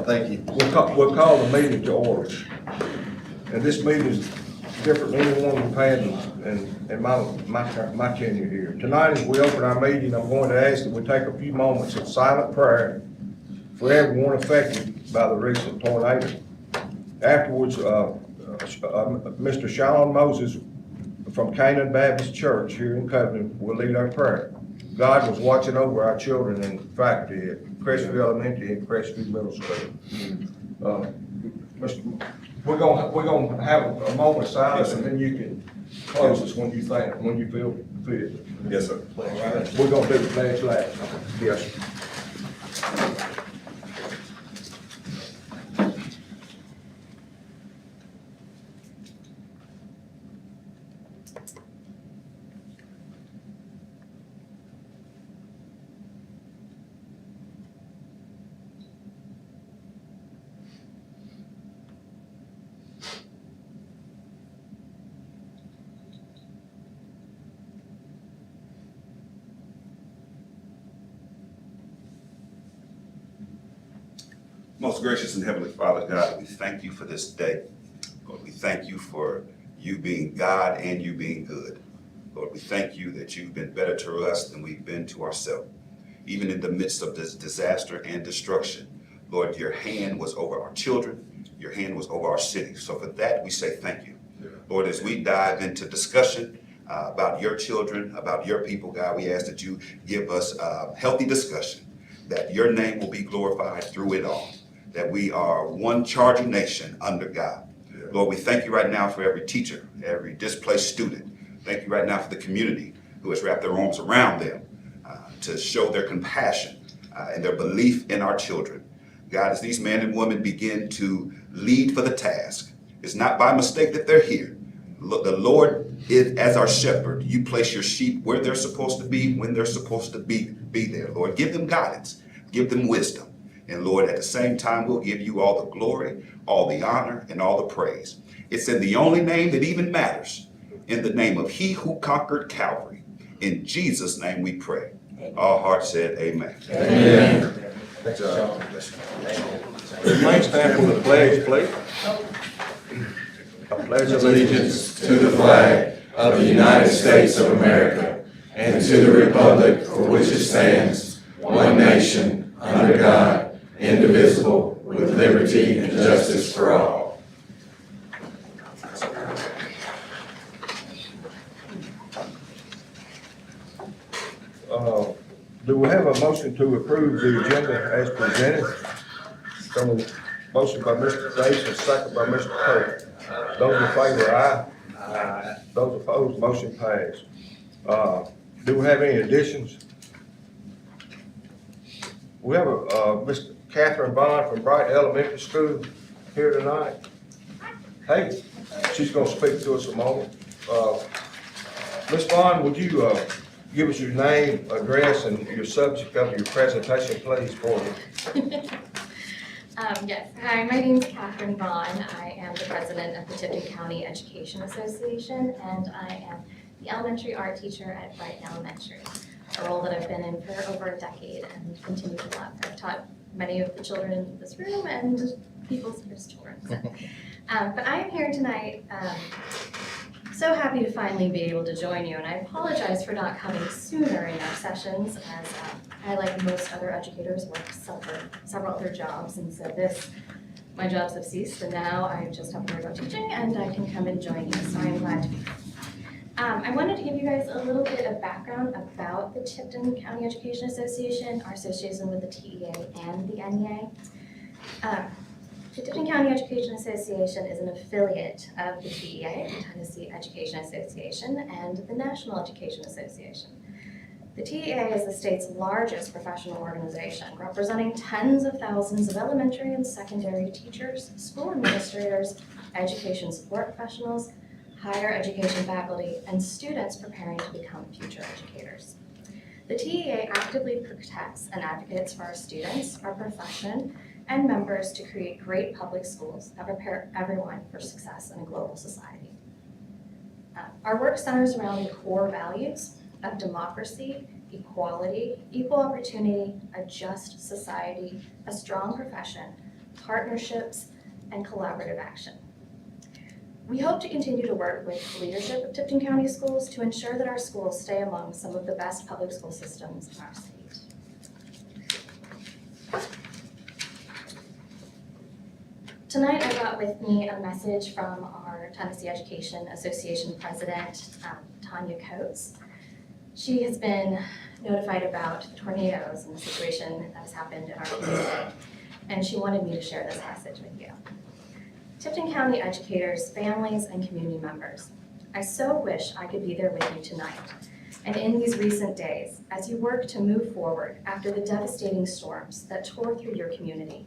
Thank you. We'll call the meeting to order. And this meeting is different than any one we've had in my tenure here. Tonight, as we open our meeting, I'm going to ask that we take a few moments of silent prayer for everyone affected by the recent tornado. Afterwards, Mr. Sean Moses from Canaan Baptist Church here in Covenant will lead our prayer. God was watching over our children and faculty at Crestview Elementary and Crestview Middle School. We're gonna have a moment of silence, and then you can close us when you feel fit. Yes, sir. All right. We're gonna do the pledge last. Yes, sir. Most gracious and heavenly Father God, we thank you for this day. Lord, we thank you for you being God and you being good. Lord, we thank you that you've been better to us than we've been to ourselves. Even in the midst of this disaster and destruction, Lord, your hand was over our children, your hand was over our city. So for that, we say thank you. Lord, as we dive into discussion about your children, about your people, God, we ask that you give us healthy discussion, that your name will be glorified through it all, that we are one charging nation under God. Yeah. Lord, we thank you right now for every teacher, every displaced student. Thank you right now for the community who has wrapped their arms around them to show their compassion and their belief in our children. God, as these men and women begin to lead for the task, it's not by mistake that they're here. The Lord is as our shepherd. You place your sheep where they're supposed to be, when they're supposed to be there. Lord, give them guidance, give them wisdom. And Lord, at the same time, we'll give you all the glory, all the honor, and all the praise. It's in the only name that even matters, in the name of he who conquered Calvary. In Jesus' name we pray. All hearts said amen. Amen. Thanks, Remain stand for the pledge, please. I pledge Allegiance to the flag of the United States of America and to the republic for which it stands, one nation, under God, indivisible, with liberty and justice for all. Do we have a motion to approve the agenda as presented? So, motion by Mr. Davis, and second by Mr. Pope. Those in favor, aye. Aye. Those opposed, motion passed. Do we have any additions? We have Miss Catherine Bond from Bright Elementary School here tonight. Hey, she's going to speak to us a moment. Miss Bond, would you give us your name, address, and your subject of your presentation, please, for me? Yes. Hi, my name is Catherine Vaughn. I am the president of the Tipton County Education Association, and I am the elementary art teacher at Bright Elementary, a role that I've been in for over a decade and continue to love. I've taught many of the children in this room and people's children. So. But I am here tonight so happy to finally be able to join you, and I apologize for not coming sooner in our sessions, as I, like most other educators, work several other jobs, and so my jobs have ceased, and now I just have to worry about teaching, and I can come and join you, so I'm glad to be here. I wanted to give you guys a little bit of background about the Tipton County Education Association, our association with the TEA and the NEA. The Tipton County Education Association is an affiliate of the TEA, the Tennessee Education Association, and the National Education Association. The TEA is the state's largest professional organization, representing tens of thousands of elementary and secondary teachers, school administrators, education support professionals, higher education faculty, and students preparing to become future educators. The TEA actively protects and advocates for our students, our profession, and members to create great public schools that prepare everyone for success in a global society. Our work centers around the core values of democracy, equality, equal opportunity, a just society, a strong profession, partnerships, and collaborative action. We hope to continue to work with the leadership of Tipton County Schools to ensure that our schools stay among some of the best public school systems in our state. Tonight I brought with me a message from our Tennessee Education Association President, Tanya Coates. She has been notified about the tornadoes and the situation that has happened in our community, and she wanted me to share this message with you. Tipton County educators, families, and community members, I so wish I could be there with you tonight and in these recent days as you work to move forward after the devastating storms that tore through your community.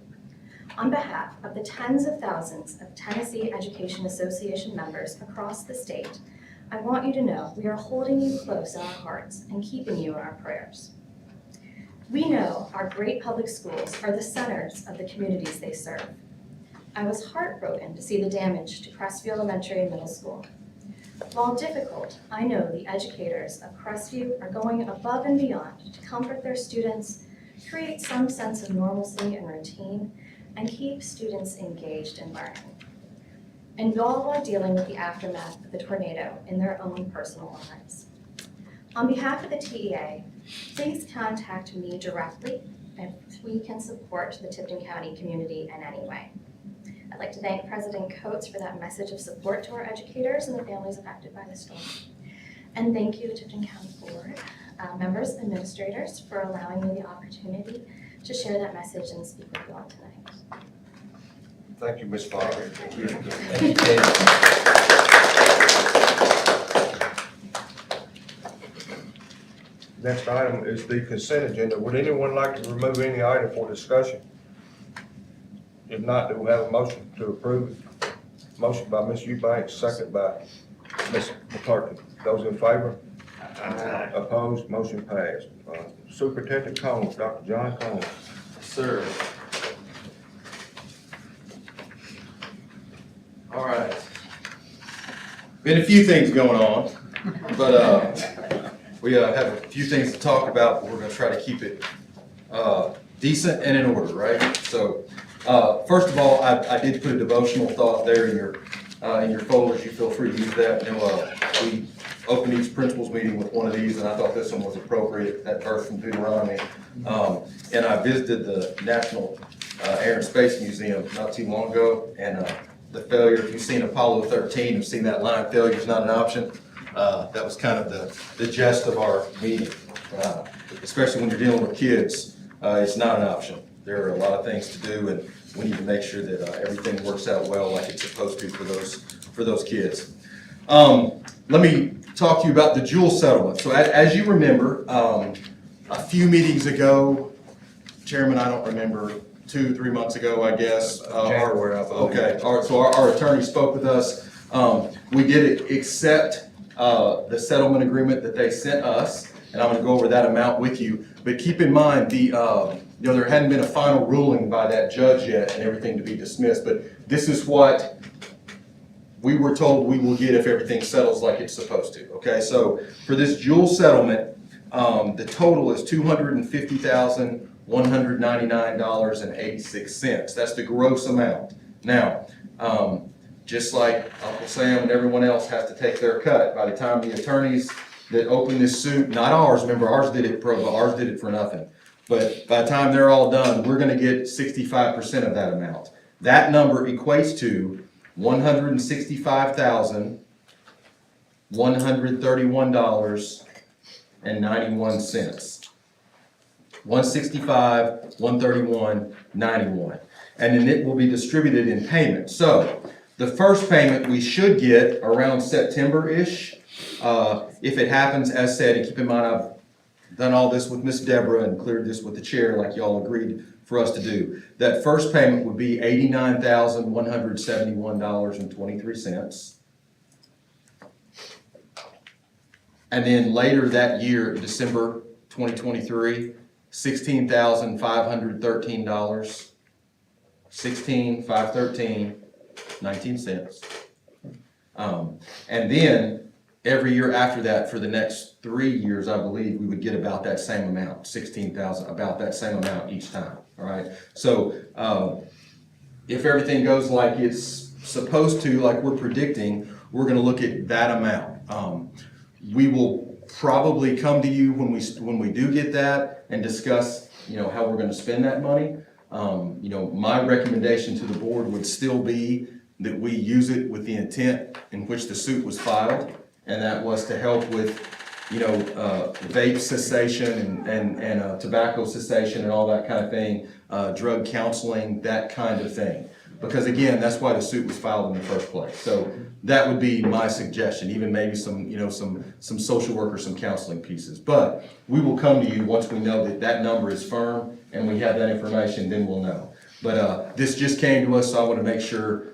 On behalf of the tens of thousands of Tennessee Education Association members across the state, I want you to know we are holding you close in our hearts and keeping you in our prayers. We know our great public schools are the centers of the communities they serve. I was heartbroken to see the damage to Crestview Elementary and Middle School. While difficult, I know the educators of Crestview are going above and beyond to comfort their students, create some sense of normalcy and routine, and keep students engaged in learning. And all while dealing with the aftermath of the tornado in their own personal lives. On behalf of the TEA, please contact me directly if we can support the Tipton County community in any way. I'd like to thank President Coates for that message of support to our educators and the families affected by the storm. And thank you, Tipton County Board, members, administrators, for allowing me the opportunity to share that message and speak with you all tonight. Thank you, Ms. Foster. Next item is the consent agenda. Would anyone like to remove any item for discussion? If not, do we have a motion to approve it? Motion by Ms. Eubanks, second by Ms. McClurkin. Those in favor? Aye. Opposed? Motion passed. Superintendent Combs, Dr. John Combs. Sir. All right. Been a few things going on, but we have a few things to talk about, but we're going to try to keep it decent and in order, right? So, first of all, I did put a devotional thought there in your folders. You feel free to use that. You know, we opened each principals meeting with one of these, and I thought this one was appropriate. That verse from Deuteronomy. And I visited the National Air and Space Museum not too long ago, and the failure. If you've seen Apollo 13, you've seen that line, "Failure is not an option." That was kind of the gist of our meeting. Especially when you're dealing with kids, it's not an option. There are a lot of things to do, and we need to make sure that everything works out well like it's supposed to for those kids. Let me talk to you about the Jewel settlement. So as you remember, a few meetings ago, Chairman, I don't remember, 2-3 months ago, I guess. January, I believe. Okay, so our attorney spoke with us. We did accept the settlement agreement that they sent us, and I'm going to go over that amount with you. But keep in mind, there hadn't been a final ruling by that judge yet and everything to be dismissed, but this is what we were told we will get if everything settles like it's supposed to. Okay, so for this Jewel settlement, the total is $250,199.86. That's the gross amount. Now, just like Uncle Sam and everyone else has to take their cut, by the time the attorneys that opened this suit, not ours, remember ours did it pro, but ours did it for nothing. But by the time they're all done, we're going to get 65% of that amount. That number equates to $165,131.91. $165,131.91. And then it will be distributed in payments. So the first payment we should get around September-ish. If it happens, as said, and keep in mind I've done all this with Miss Deborah and cleared this with the chair like y'all agreed for us to do. That first payment would be $89,171.23. And then later that year, December 2023, $16,513. $16,513.19. And then every year after that, for the next 3 years, I believe, we would get about that same amount, $16,000, about that same amount each time. All right. So if everything goes like it's supposed to, like we're predicting, we're gonna look at that amount. We will probably come to you when we do get that and discuss, how we're gonna spend that money. My recommendation to the board would still be that we use it with the intent in which the suit was filed, and that was to help with, vape cessation and tobacco cessation and all that kind of thing, drug counseling, that kind of thing. Because again, that's why the suit was filed in the first place. So that would be my suggestion, even maybe some social work or some counseling pieces. But we will come to you once we know that that number is firm and we have that information, then we'll know. But this just came to us, so I want to make sure,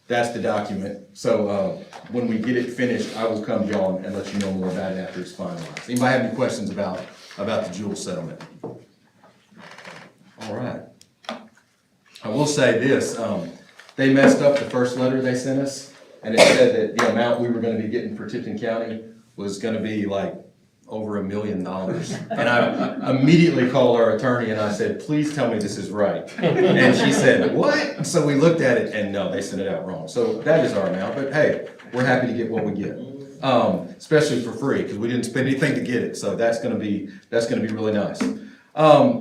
that's the document. So when we get it finished, I will come to y'all and let you know more about it after it's finalized. Anybody have any questions about the Jewel settlement? All right. I will say this, they messed up the first letter they sent us, and it said that the amount we were gonna be getting for Tipton County was gonna be like over $1 million. And I immediately called our attorney and I said, please tell me this is right. And she said, what? So we looked at it and no, they sent it out wrong. So that is our amount, but hey, we're happy to get what we get. Especially for free, because we didn't spend anything to get it, so that's gonna be really nice.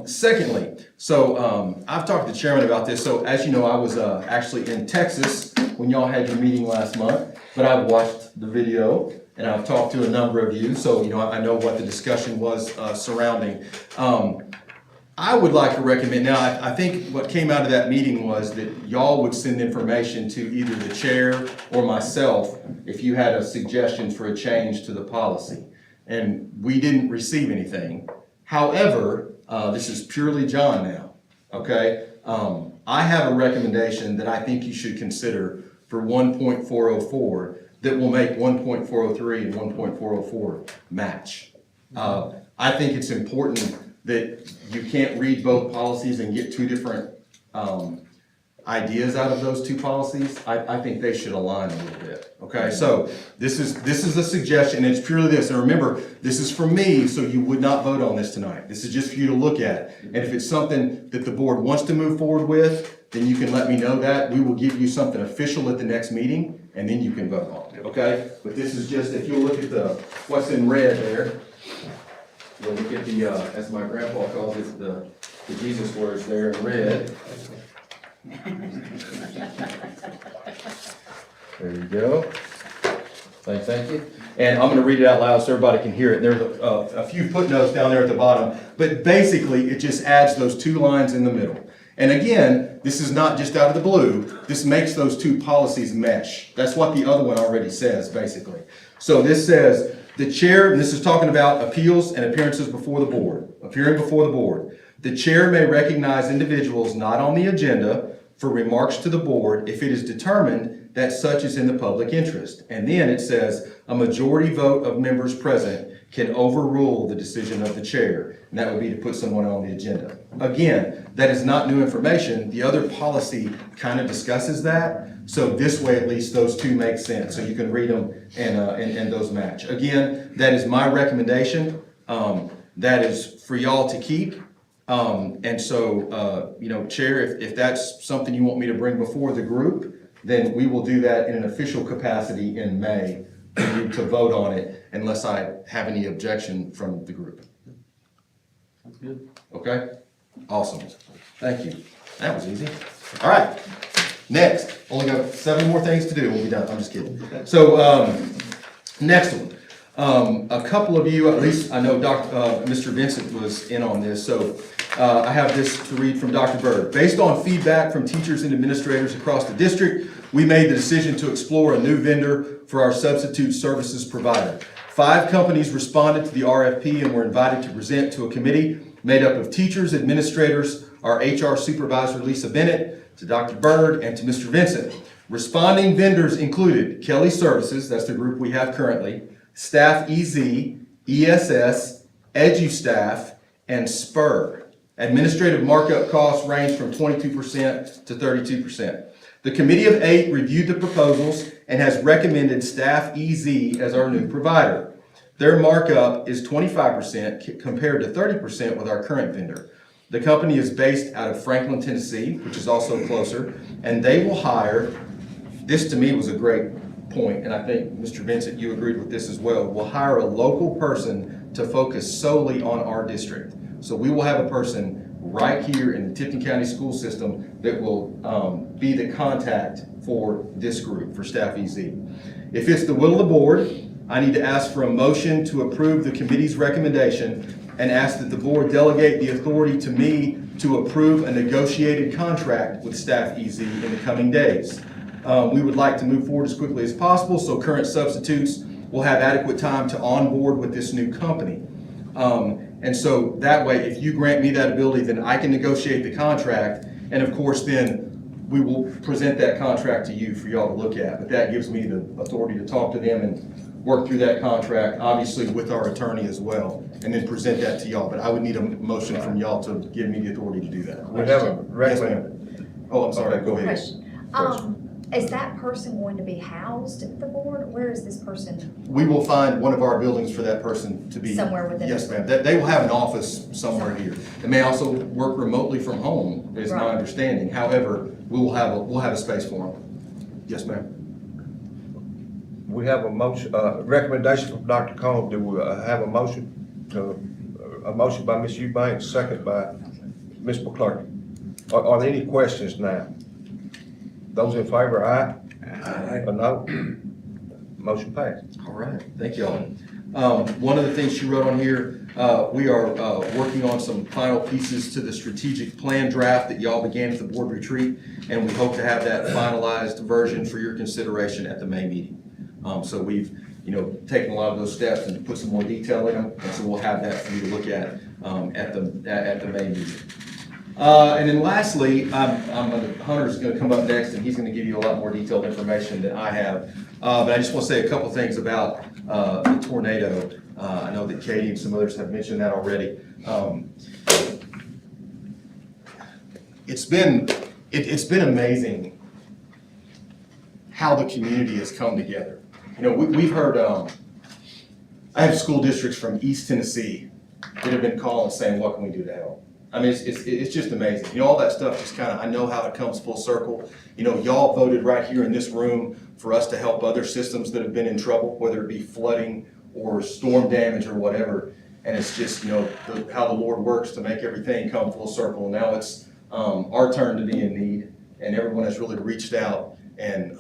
Secondly, so I've talked to the chairman about this. So as you know, I was actually in Texas when y'all had your meeting last month, but I've watched the video and I've talked to a number of you, so I know what the discussion was surrounding. I would like to recommend, now I think what came out of that meeting was that y'all would send information to either the chair or myself if you had a suggestion for a change to the policy. And we didn't receive anything. However, this is purely John now, okay? I have a recommendation that I think you should consider for 1.404 that will make 1.403 and 1.404 match. I think it's important that you can't read both policies and get two different ideas out of those two policies. I think they should align a little bit, okay? So this is a suggestion, and it's purely this. And remember, this is for me, so you would not vote on this tonight. This is just for you to look at. And if it's something that the board wants to move forward with, then you can let me know that. We will give you something official at the next meeting, and then you can vote on it, okay? But this is just, if you look at what's in red there, you'll look at the, as my grandpa calls it, the Jesus words there in red. There you go. Thank you. And I'm going to read it out loud so everybody can hear it. There's a few footnotes down there at the bottom, but basically it just adds those two lines in the middle. And again, this is not just out of the blue. This makes those two policies mesh. That's what the other one already says, basically. So this says, the chair, and this is talking about appeals and appearances before the board, appearing before the board. The chair may recognize individuals not on the agenda for remarks to the board if it is determined that such is in the public interest. And then it says, a majority vote of members present can overrule the decision of the chair. And that would be to put someone on the agenda. Again, that is not new information. The other policy kind of discusses that. So this way, at least, those two make sense. So you can read them and those match. Again, that is my recommendation. That is for y'all to keep. And so, Chair, if that's something you want me to bring before the group, then we will do that in an official capacity in May for you to vote on it, unless I have any objection from the group. Sounds good. Okay? Awesome. Thank you. That was easy. All right. Next. Only got 7 more things to do. We'll be done. I'm just kidding. So, next one. A couple of you, at least I know Mr. Vincent was in on this, so I have this to read from Dr. Bird. Based on feedback from teachers and administrators across the district, we made the decision to explore a new vendor for our substitute services provider. 5 companies responded to the RFP and were invited to present to a committee made up of teachers, administrators, our HR supervisor, Lisa Bennett, to Dr. Bird, and to Mr. Vincent. Responding vendors included Kelly Services, that's the group we have currently, Staff EZ, ESS, EduStaff, and Spur. Administrative markup costs range from 22% to 32%. The Committee of 8 reviewed the proposals and has recommended Staff EZ as our new provider. Their markup is 25% compared to 30% with our current vendor. The company is based out of Franklin, Tennessee, which is also closer, and they will hire, this to me was a great point, and I think, Mr. Vincent, you agreed with this as well, will hire a local person to focus solely on our district. So we will have a person right here in the Tipton County School System that will be the contact for this group, for Staff EZ. If it's the will of the board, I need to ask for a motion to approve the committee's recommendation and ask that the board delegate the authority to me to approve a negotiated contract with Staff EZ in the coming days. We would like to move forward as quickly as possible so current substitutes will have adequate time to onboard with this new company. And so that way, if you grant me that ability, then I can negotiate the contract. And of course, then we will present that contract to you for y'all to look at. But that gives me the authority to talk to them and work through that contract, obviously with our attorney as well, and then present that to y'all. But I would need a motion from y'all to give me the authority to do that. We have a Yes, recommend. ma'am. Oh, I'm sorry, go ahead. Question. Is that person going to be housed at the board? Where is this person? We will find one of our buildings for that person to be. Somewhere within. Yes, ma'am. They will have an office somewhere here. They may also work remotely from home, is my Right. understanding. However, we'll have a space for them. Yes, ma'am. We have a motion, recommendation from Dr. Combs. Do we have a motion a motion by Ms. Eubanks, second by Ms. McClurkin? Are there any questions now? Those in favor, aye? Aye. Or no? Motion passed. All right, thank y'all. One of the things she wrote on here, we are working on some final pieces to the strategic plan draft that y'all began at the board retreat, and we hope to have that finalized version for your consideration at the May meeting. So we've, taken a lot of those steps and put some more detail in them, and so we'll have that for you to look at the May meeting. And then lastly, Hunter's gonna come up next, and he's gonna give you a lot more detailed information than I have. But I just wanna say a couple things about the tornado. I know that Katie and some others have mentioned that already. It's been amazing how the community has come together. We've heard, I have school districts from East Tennessee that have been calling saying, what can we do to help? I mean, it's just amazing. All that stuff just I know how it comes full circle. Y'all voted right here in this room for us to help other systems that have been in trouble, whether it be flooding or storm damage or whatever. And it's just, how the Lord works to make everything come full circle. Now it's our turn to be in need, and everyone has really reached out and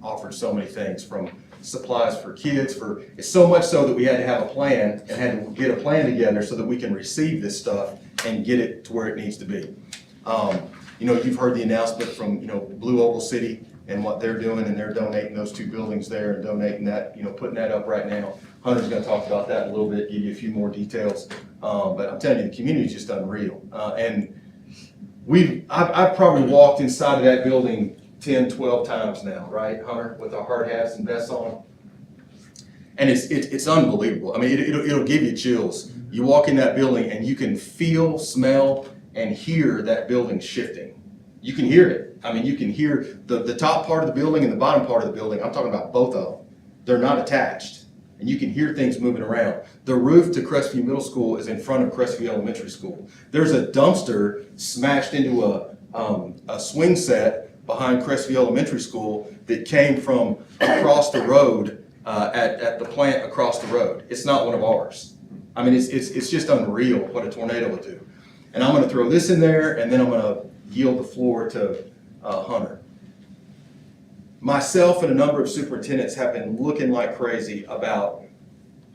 offered so many things, from supplies for kids, it's so much so that we had to have a plan and had to get a plan together so that we can receive this stuff and get it to where it needs to be. You've heard the announcement from, Blue Oval City and what they're doing, and they're donating those 2 buildings there and donating that, putting that up right now. Hunter's gonna talk about that a little bit, give you a few more details. But I'm telling you, the community's just unreal. And I've probably walked inside of that building 10, 12 times now, right, Hunter, with our hard hats and vests on. And it's unbelievable. I mean, it'll give you chills. You walk in that building and you can feel, smell, and hear that building shifting. You can hear it. I mean, you can hear the top part of the building and the bottom part of the building. I'm talking about both of them. They're not attached. And you can hear things moving around. The roof to Crestview Middle School is in front of Crestview Elementary School. There's a dumpster smashed into a swing set behind Crestview Elementary School that came from across the road at the plant across the road. It's not one of ours. I mean, it's just unreal what a tornado would do. And I'm gonna throw this in there, and then I'm gonna yield the floor to Hunter. Myself and a number of superintendents have been looking like crazy about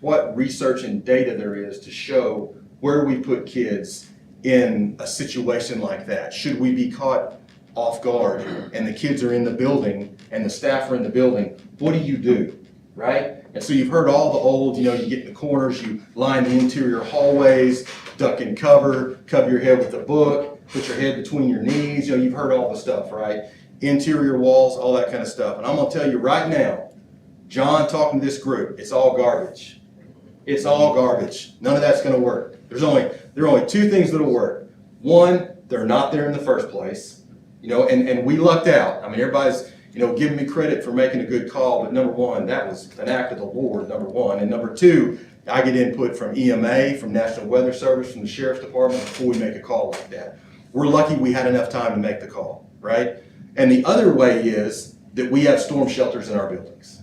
what research and data there is to show where we put kids in a situation like that. Should we be caught off guard and the kids are in the building and the staff are in the building, what do you do, right? And so you've heard all the old, you get in the corners, you line the interior hallways, duck and cover your head with a book, put your head between your knees, you've heard all the stuff, right? Interior walls, all that kind of stuff. And I'm gonna tell you right now, John talking to this group, it's all garbage. It's all garbage. None of that's gonna work. There are only 2 things that'll work. One, they're not there in the first place. And we lucked out. I mean, everybody's, giving me credit for making a good call, but number 1, that was an act of the Lord, number 1. And number 2, I get input from EMA, from National Weather Service, from the Sheriff's Department before we make a call like that. We're lucky we had enough time to make the call, right? And the other way is that we have storm shelters in our buildings.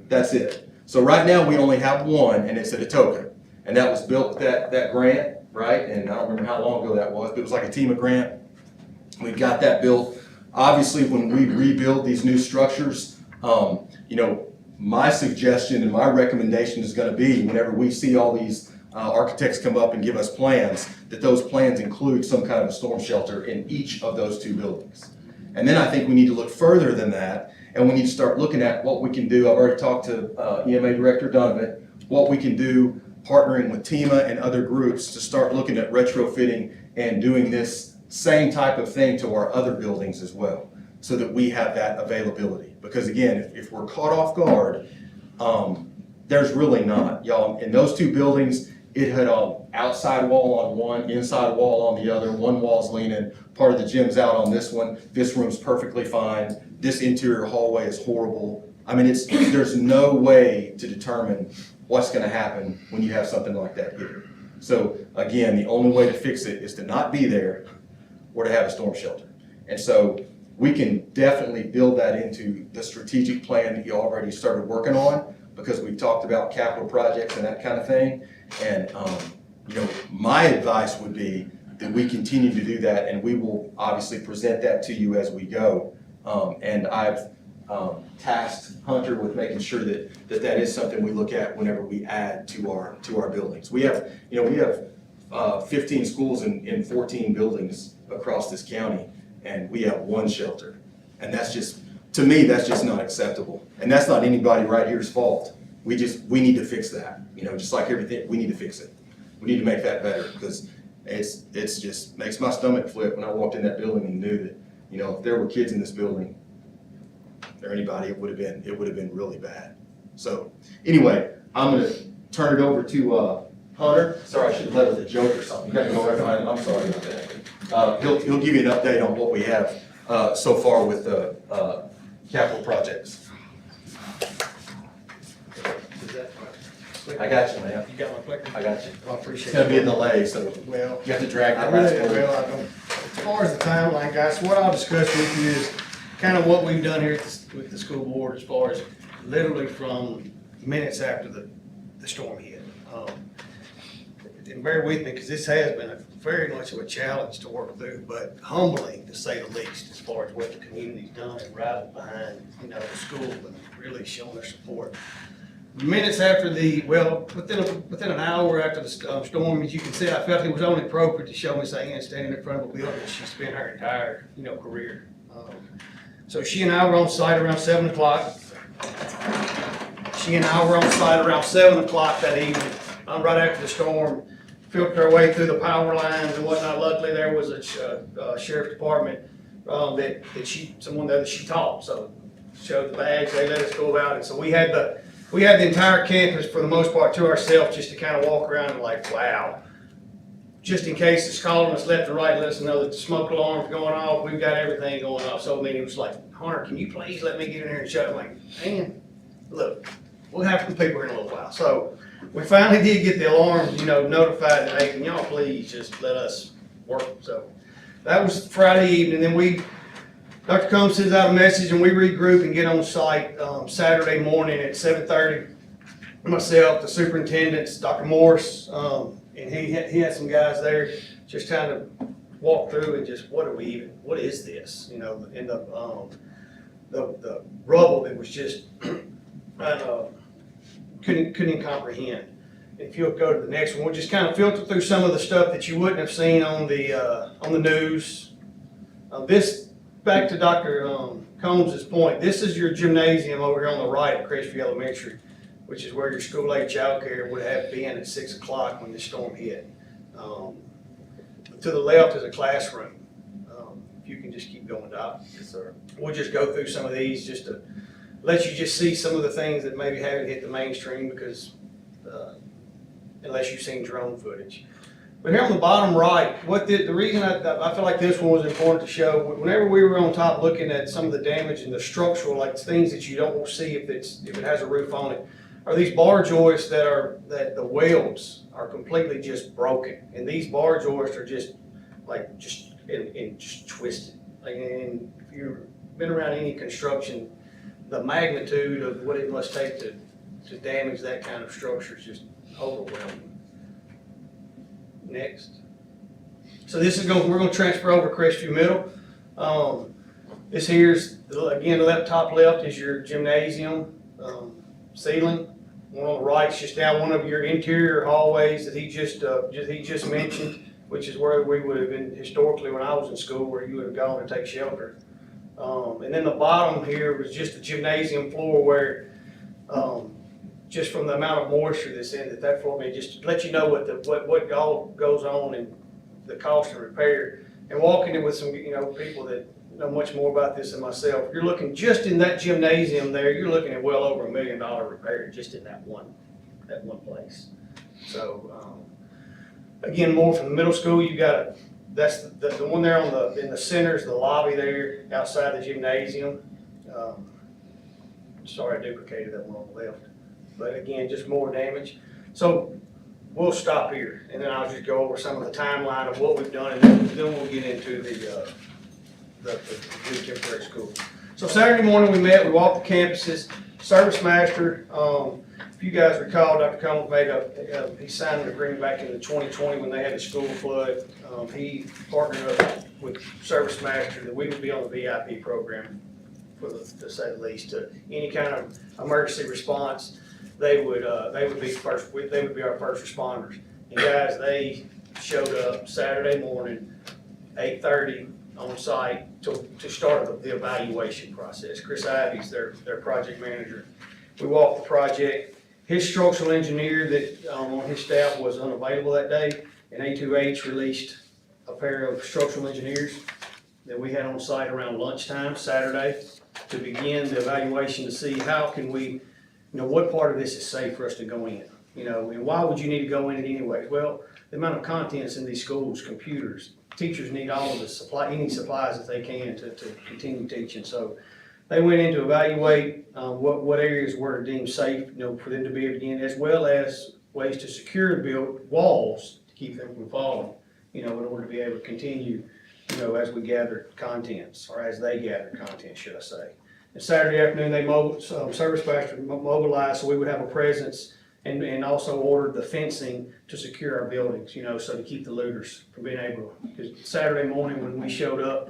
That's it. So right now, we only have one, and it's at Atoka. And that was built with that grant, right? And I don't remember how long ago that was, but it was like a TEMA grant. We got that built. Obviously, when we rebuild these new structures, my suggestion and my recommendation is gonna be, whenever we see all these architects come up and give us plans, that those plans include some kind of a storm shelter in each of those two buildings. And then I think we need to look further than that, and we need to start looking at what we can do. I've already talked to EMA Director Donovan, what we can do partnering with TEMA and other groups to start looking at retrofitting and doing this same type of thing to our other buildings as well, so that we have that availability. Because again, if we're caught off guard, there's really not. Y'all, in those two buildings, it had outside wall on one, inside wall on the other. One wall's leaning, part of the gym's out on this one. This room's perfectly fine. This interior hallway is horrible. I mean, there's no way to determine what's gonna happen when you have something like that here. So again, the only way to fix it is to not be there or to have a storm shelter. And so we can definitely build that into the strategic plan that you already started working on, because we've talked about capital projects and that kind of thing. And, my advice would be that we continue to do that, and we will obviously present that to you as we go. And I've tasked Hunter with making sure that is something we look at whenever we add to our buildings. We have 15 schools in 14 buildings across this county, and we have one shelter. And that's just, to me, that's just not acceptable. And that's not anybody right here's fault. We need to fix that. Just like everything, we need to fix it. We need to make that better, because it's just makes my stomach flip when I walked in that building and knew that, if there were kids in this building or anybody, it would have been really bad. So anyway, I'm gonna turn it over to Hunter. Sorry, I should have led with a joke or something. You got to go right behind him. I'm sorry about that. He'll give you an update on what we have so far with the capital projects. I got you, man. You got my clicker? I got you. Well, I appreciate It's gonna be in it. delay, so Well, you have to drag I the really, last well, one. I don't, as far as the timeline, guys, what I'll discuss with you is kind of what we've done here with the school board as far as literally from minutes after the storm hit. And bear with me, because this has been very much of a challenge to work through, but humbling to say the least, as far as what the community's done and rallied behind, the school and really showing their support. Minutes after within an hour after the storm, as you can see, I felt it was only appropriate to show Miss Ann standing in front of a building she spent her entire, career. So she and I were on site around 7 o'clock. She and I were on site around 7 o'clock that evening, right after the storm, filtered our way through the power lines and whatnot. Luckily, there was a sheriff's department someone there that she taught, so showed the bags, they let us go out, and so we had the entire campus for the most part to ourselves, just to kind of walk around and wow. Just in case it's calling us left and right, let us know that the smoke alarm's going off, we've got everything going off. So it was like, Hunter, can you please let me get in here and shut it? I'm like, man, look, we'll have some people here in a little while. So we finally did get the alarms, notified that, hey, can y'all please just let us work? So that was Friday evening. Then Dr. Combs sends out a message and we regroup and get on site Saturday morning at 7:30. Myself, the superintendent, Dr. Morris, and he had some guys there just trying to walk through and just what is this? And the rubble that was just couldn't even comprehend. If you'll go to the next one, we'll just kind of filter through some of the stuff that you wouldn't have seen on the news. Back to Dr. Combs' point, this is your gymnasium over here on the right at Crestview Elementary, which is where your school-age childcare would have been at 6 o'clock when the storm hit. To the left is a classroom. If you can just keep going, Doc. Yes, sir. We'll just go through some of these just to let you just see some of the things that maybe haven't hit the mainstream, because unless you've seen drone footage. But here on the bottom right, the reason I feel like this one was important to show, whenever we were on top looking at some of the damage and the structural, like things that you don't see if it has a roof on it, are these bar joists that the welds are completely just broken. And these bar joists are just just twisted. Like, and if you've been around any construction, the magnitude of what it must take to damage that kind of structure is just overwhelming. Next. So this is we're gonna transfer over Crestview Middle. This here's, again, the top left is your gymnasium, ceiling. One on the right is just down one of your interior hallways that he just mentioned, which is where we would have been historically when I was in school, where you would have gone to take shelter. And then the bottom here was just the gymnasium floor where, just from the amount of moisture that's in that floor, just to let you know what all goes on and the cost of repair. And walking in with some, people that know much more about this than myself, you're looking just in that gymnasium there, you're looking at well over $1 million repair just in that one place. So, again, more from the middle school, you got, that's the one there in the center is the lobby there outside the gymnasium. Sorry, I duplicated that one on the left. But again, just more damage. So we'll stop here and then I'll just go over some of the timeline of what we've done and then we'll get into the new temporary school. So Saturday morning we met, we walked the campuses. Service master, if you guys recall, Dr. Combs he signed an agreement back in 2020 when they had the school flood. He partnered up with service master that we would be on the VIP program, to say the least. To any kind of emergency response, they would be our first responders. And guys, they showed up Saturday morning, 8:30 on site to start the evaluation process. Chris Ivy's their project manager. We walked the project. His structural engineer that on his staff was unavailable that day, and A2H released a pair of structural engineers that we had on site around lunchtime Saturday to begin the evaluation to see how can we, what part of this is safe for us to go in, and why would you need to go in it anyway? Well, the amount of contents in these schools, computers, teachers need all of any supplies that they can to continue teaching. So they went in to evaluate what areas were deemed safe, for them to be able to get in, as well as ways to secure the build walls to keep them from falling, in order to be able to continue, as we gather contents, or as they gather content, should I say. And Saturday afternoon, service master mobilized so we would have a presence and also ordered the fencing to secure our buildings, so to keep the looters from being able to. Because Saturday morning when we showed up,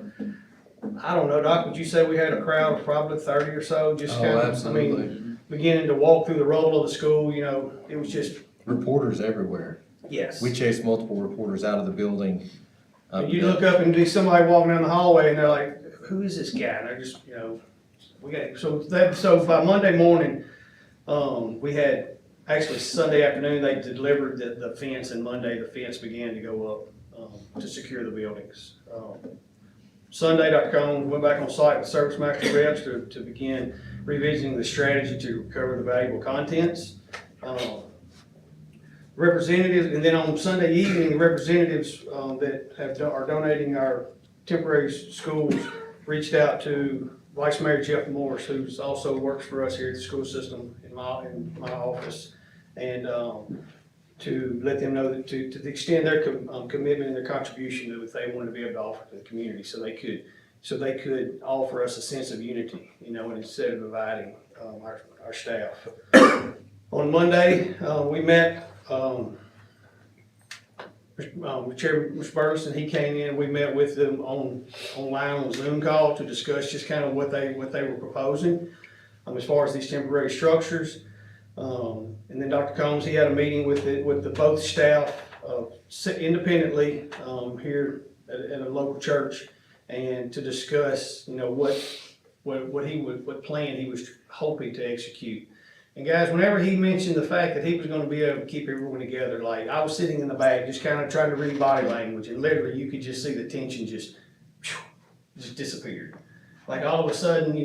I don't know, Doc, would you say we had a crowd of probably 30 or so? Just kind of, absolutely. Beginning to walk through the role of the school, it was just. Reporters everywhere. Yes. We chased multiple reporters out of the building. And you look up and see somebody walking down the hallway and they're like, who is this guy? And they're just, so by Monday morning, we had, actually Sunday afternoon, they delivered the fence, and Monday the fence began to go up to secure the buildings. Sunday, Dr. Combs went back on site with service master reps to begin revisiting the strategy to recover the valuable contents. Representatives, and then on Sunday evening, the representatives that are donating our temporary schools reached out to Vice Mayor Jeff Morris, who also works for us here at the school system in my office, and to let them know that to extend their commitment and their contribution that they wanted to be able to offer to the community, so they could offer us a sense of unity, and instead of dividing our staff. On Monday, we met with Chairman Ferguson. He came in. We met with them online on Zoom call to discuss just kind of what they were proposing as far as these temporary structures. And then Dr. Combs, he had a meeting with the both staff independently here at a local church, and to discuss what plan he was hoping to execute. And guys, whenever he mentioned the fact that he was going to be able to keep everyone together, like I was sitting in the back just kind of trying to read body language, and literally you could just see the tension just disappeared. Like all of a sudden,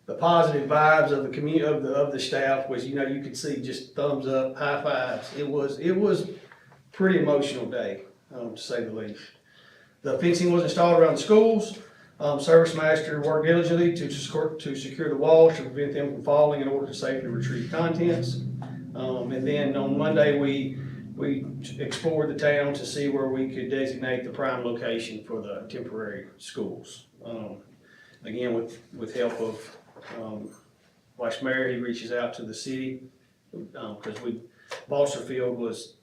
the positive vibes of the community of the staff was, you could see just thumbs up, high fives. It was pretty emotional day, to say the least. The fencing was installed around the schools. Service master worked diligently to secure the walls to prevent them from falling in order to safely retrieve contents. And then on Monday, we explored the town to see where we could designate the prime location for the temporary schools. Again, with help of, Vice Mayor, he reaches out to the city, because Balser Field was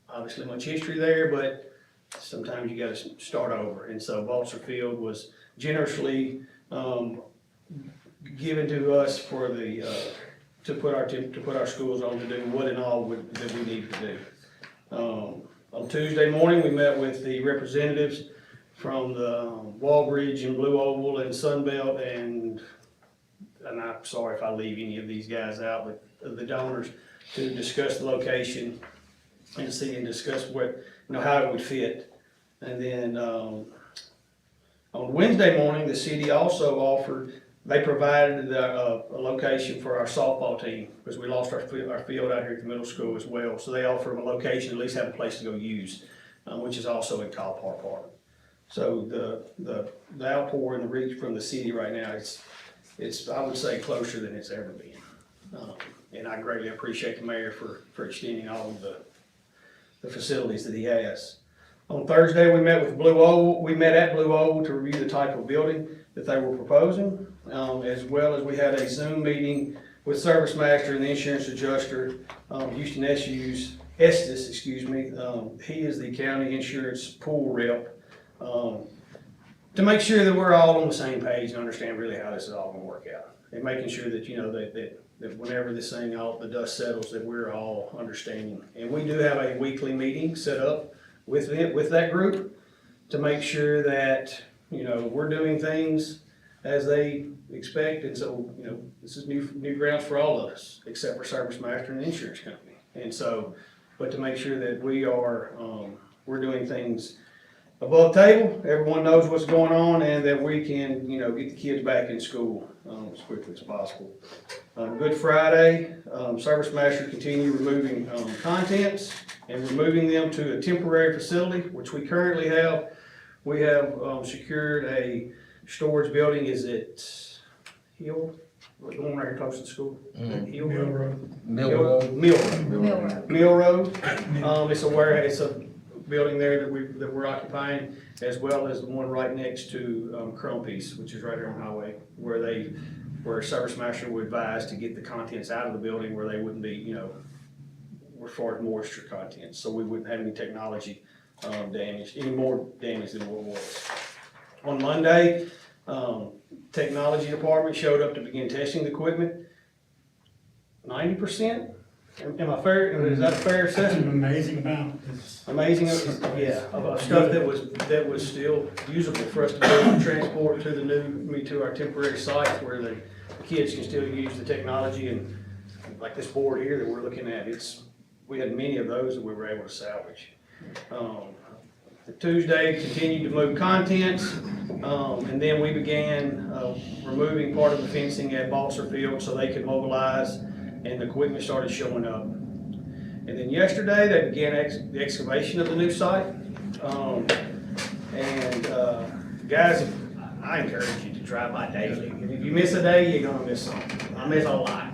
obviously much history there, but sometimes you gotta start over. And so Balser Field was generously, given to us for the, to put our schools on to do what and all that we need to do. On Tuesday morning, we met with the representatives from the Walbridge and Blue Oval and Sunbelt, and I'm sorry if I leave any of these guys out, but the donors, to discuss the location and discuss what, how it would fit. And then, on Wednesday morning, the city also they provided a location for our softball team, because we lost our field out here at the middle school as well. So they offered them a location, at least have a place to go use, which is also in Kyle Park. So the outpour and the reach from the city right now, it's I would say closer than it's ever been. And I greatly appreciate the mayor for extending all of the facilities that he has. On Thursday, we met at Blue Oval to review the type of building that they were proposing, as well as we had a Zoom meeting with Service Master and the insurance adjuster, Houston Estes, he is the county insurance pool rep, to make sure that we're all on the same page and understand really how this is all gonna work out. And making sure that, that whenever this thing, the dust settles, that we're all understanding. And we do have a weekly meeting set up with that group to make sure that, we're doing things as they expect. And so, this is new grounds for all of us, except for Service Master and the insurance company. And so, but to make sure that we are, we're doing things above table, everyone knows what's going on, and that we can, get the kids back in school as quickly as possible. Good Friday, Service Master continued removing contents and removing them to a temporary facility, which we currently have. We have secured a storage building. Is it Hill? The one right here close to the school? Hill Road? Mill Road. Mill Road. It's a warehouse. It's a building there that we're occupying, as well as the one right next to Crumpy's, which is right here on Highway, where Service Master would advise to get the contents out of the building where they wouldn't be, as far as moisture contents, so we wouldn't have any technology damage, any more damage than what was. On Monday, technology department showed up to begin testing the equipment. 90%? Am I fair? Is that a fair assessment? An amazing amount. Amazing, yeah, of stuff that was still usable for us to be able to transport to our temporary sites where the kids can still use the technology. And like this board here that we're looking at, we had many of those that we were able to salvage. Tuesday continued to move contents, and then we began removing part of the fencing at Balser Field so they could mobilize, and the equipment started showing up. And then yesterday, they began the excavation of the new site. Guys, I encourage you to drive by daily. And if you miss a day, you're gonna miss something. I miss a lot.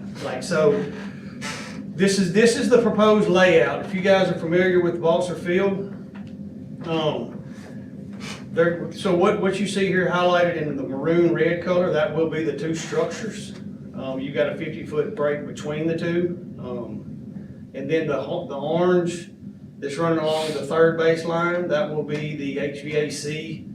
This is the proposed layout. If you guys are familiar with Balser Field, so what you see here highlighted in the maroon red color, that will be the two structures. You got a 50-foot break between the two. And then the orange that's running along the third baseline, that will be the HVAC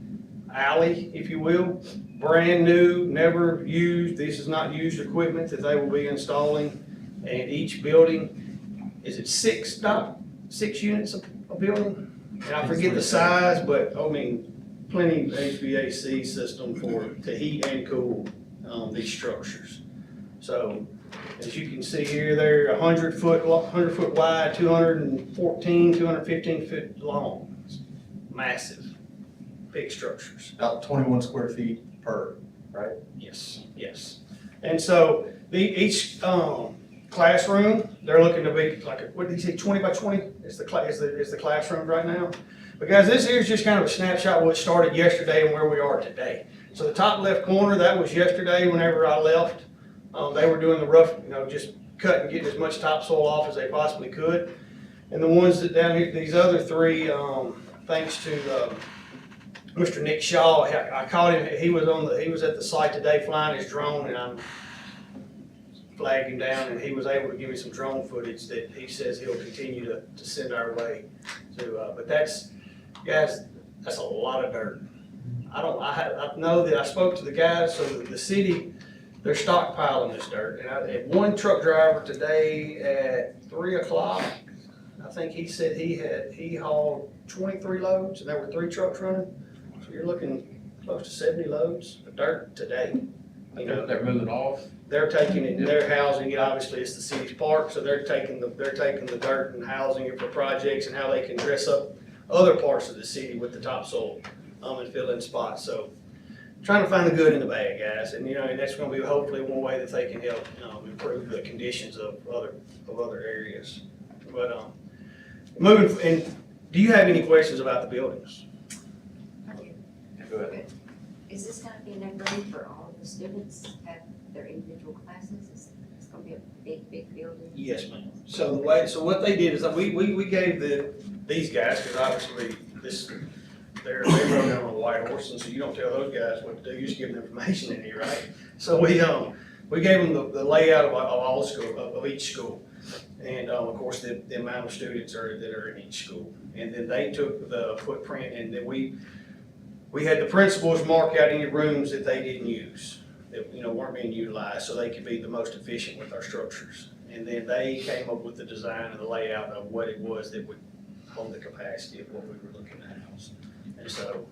alley, if you will. Brand new, never used. This is not used equipment that they will be installing. And each building, is it 6 units a building? And I forget the size, but plenty of HVAC system to heat and cool these structures. So, as you can see here, they're 100 foot wide, 215 foot long. It's massive, big structures. About 21 square feet per, right? Yes. And so each classroom, they're looking to be what did he say, 20 by 20 is the classroom right now. But guys, this here's just kind of a snapshot of what started yesterday and where we are today. So the top left corner, that was yesterday whenever I left. They were doing the rough, just cutting, getting as much topsoil off as they possibly could. And the ones that down here, these other three, thanks to, Mr. Nick Shaw, I caught him, he was at the site today flying his drone, and I'm flagged him down, and he was able to give me some drone footage that he says he'll continue to send our way. But guys, that's a lot of dirt. I know that I spoke to the guys, so the city, they're stockpiling this dirt. And I had one truck driver today at 3 o'clock. I think he said he hauled 23 loads, and there were 3 trucks running. So you're looking close to 70 loads of dirt today. They're moving off. They're taking it, they're housing it, obviously it's the city's park, so they're taking the dirt and housing it for projects and how they can dress up other parts of the city with the topsoil, and fill in spots, so. Trying to find the good in the bad, guys, and and that's gonna be hopefully one way that they can help, improve the conditions of other areas. But, and do you have any questions about the buildings? Go ahead. Is this gonna be enough room for all of the students to have their individual classes? It's gonna be a big building? Yes, ma'am. So what they did is that we gave these guys, because obviously they rode down on a white horse, and so you don't tell those guys what to do, you just give them information in here, right? So we gave them the layout of all the school, of each school. And, of course, the amount of students that are in each school. And then they took the footprint, and then we had the principals mark out any rooms that they didn't use, that, weren't being utilized, so they could be the most efficient with our structures. And then they came up with the design and the layout of what it was that would hold the capacity of what we were looking at house. And so,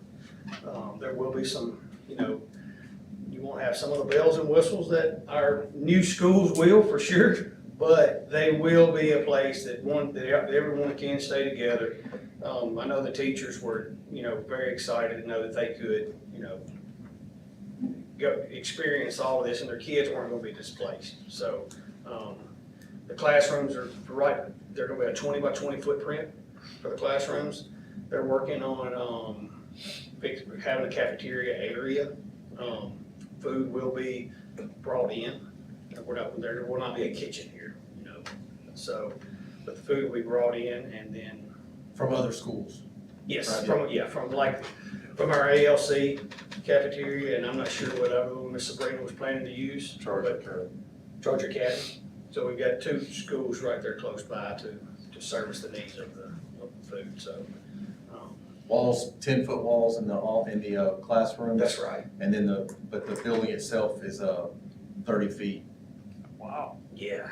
there will be some, you won't have some of the bells and whistles that our new schools will, for sure, but they will be a place that everyone can stay together. I know the teachers were, very excited to know that they could, go experience all of this, and their kids weren't gonna be displaced. So, the classrooms they're gonna be a 20 by 20 footprint for the classrooms. They're working on, having a cafeteria area. Food will be brought in. There will not be a kitchen here, so, but the food will be brought in, and then. From other schools. Yes, Right. from our ALC cafeteria, and I'm not sure what other one Miss Sabrina was planning to use. Charger Charger Academy. So we've got 2 schools right there close by to service the needs of the food, so. Walls, 10-foot walls in the classrooms. That's right. And then but the building itself is 30 feet. Wow. Yeah,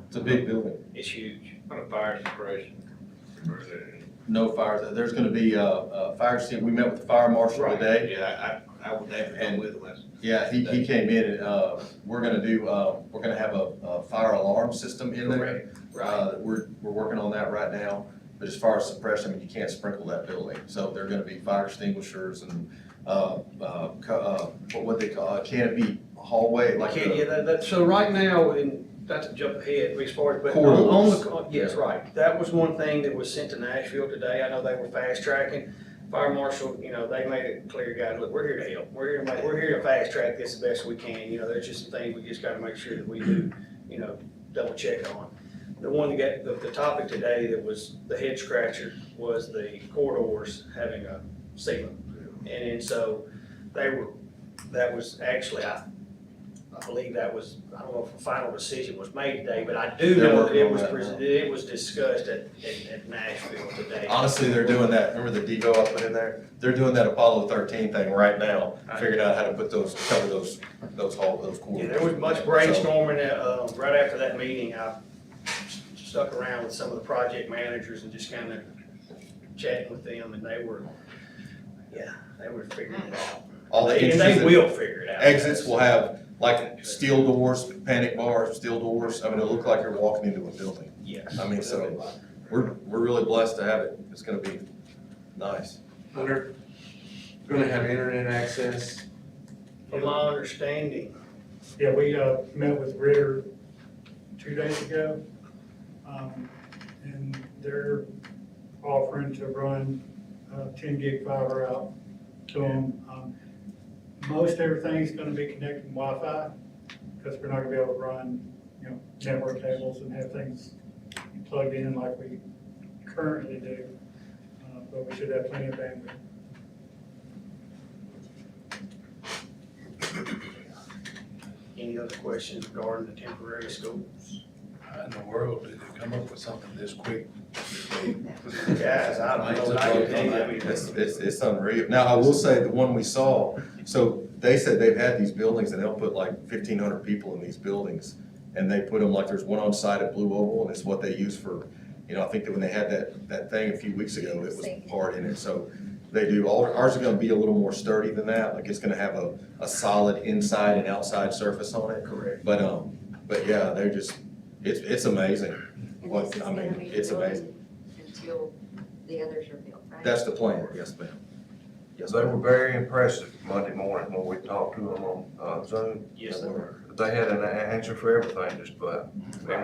It's a big building. it's huge. On a fire suppression. No fires. There's gonna be a fire scene. We met with the fire marshal Right. today. Yeah, I would definitely And- go with them. Yeah, he came in and, we're gonna have a fire alarm system in there. Correct. Right. We're working on that right now, but as far as suppression, you can't sprinkle that building. So they're gonna be fire extinguishers and, what they call, canopy hallway, like. So right now, and not to jump ahead as far as, but Corridors. yes, right. That was one thing that was sent to Nashville today. I know they were fast tracking. Fire marshal, they made it clear, guys, look, we're here to help. We're here to fast track this the best we can. There's just some things we just gotta make sure that we do, double check on. The one that got, the topic today that was the head scratcher was the corridors having a ceiling. And so that was actually, I believe that was, I don't know if a final decision was made today, but I do They're know that working on that now. it was discussed at Nashville today. Honestly, they're doing that, remember the Devo I put in there? They're doing that Apollo 13 thing right now, figuring out how to put cover those corridors. Yeah, there was much brainstorming, right after that meeting. I stuck around with some of the project managers and just kind of chatting with them, and they were figuring it out. All the And entrances they and will figure it out. exits will have like steel doors, panic bars, steel doors. I mean, it'll look like you're walking into a building. Yes. I mean, so we're really blessed to have it. It's gonna be nice. Hunter, gonna have internet access? From my understanding, Yeah, we met with Ritter 2 days ago, and they're offering to run 10 gig fiber out to them. Most everything's gonna be connected to Wi-Fi, because we're not gonna be able to run, network cables and have things plugged in like we currently do. But we should have plenty of bandwidth. Any other questions regarding the temporary schools? How in the world did they come up with something this quick? Guys, I don't know what I can tell you. I mean, It's unreal. Now, I will say, the one we saw, so they said they've had these buildings and they'll put like 1,500 people in these buildings. And they put them, like, there's one on site at Blue Oval, and it's what they use for, I think that when they had that thing a few weeks ago, it was part in it. So they do, ours are gonna be a little more sturdy than that, like it's gonna have a solid inside and outside surface on it. Correct. But yeah, they're just, it's amazing. And What, this is I mean, gonna be it's built amazing. until the others are built, right? That's the plan, yes, ma'am. Yes, They ma'am. were very impressive Monday morning when we talked to them on Zoom. Yes, they were. They had an answer for everything, just about.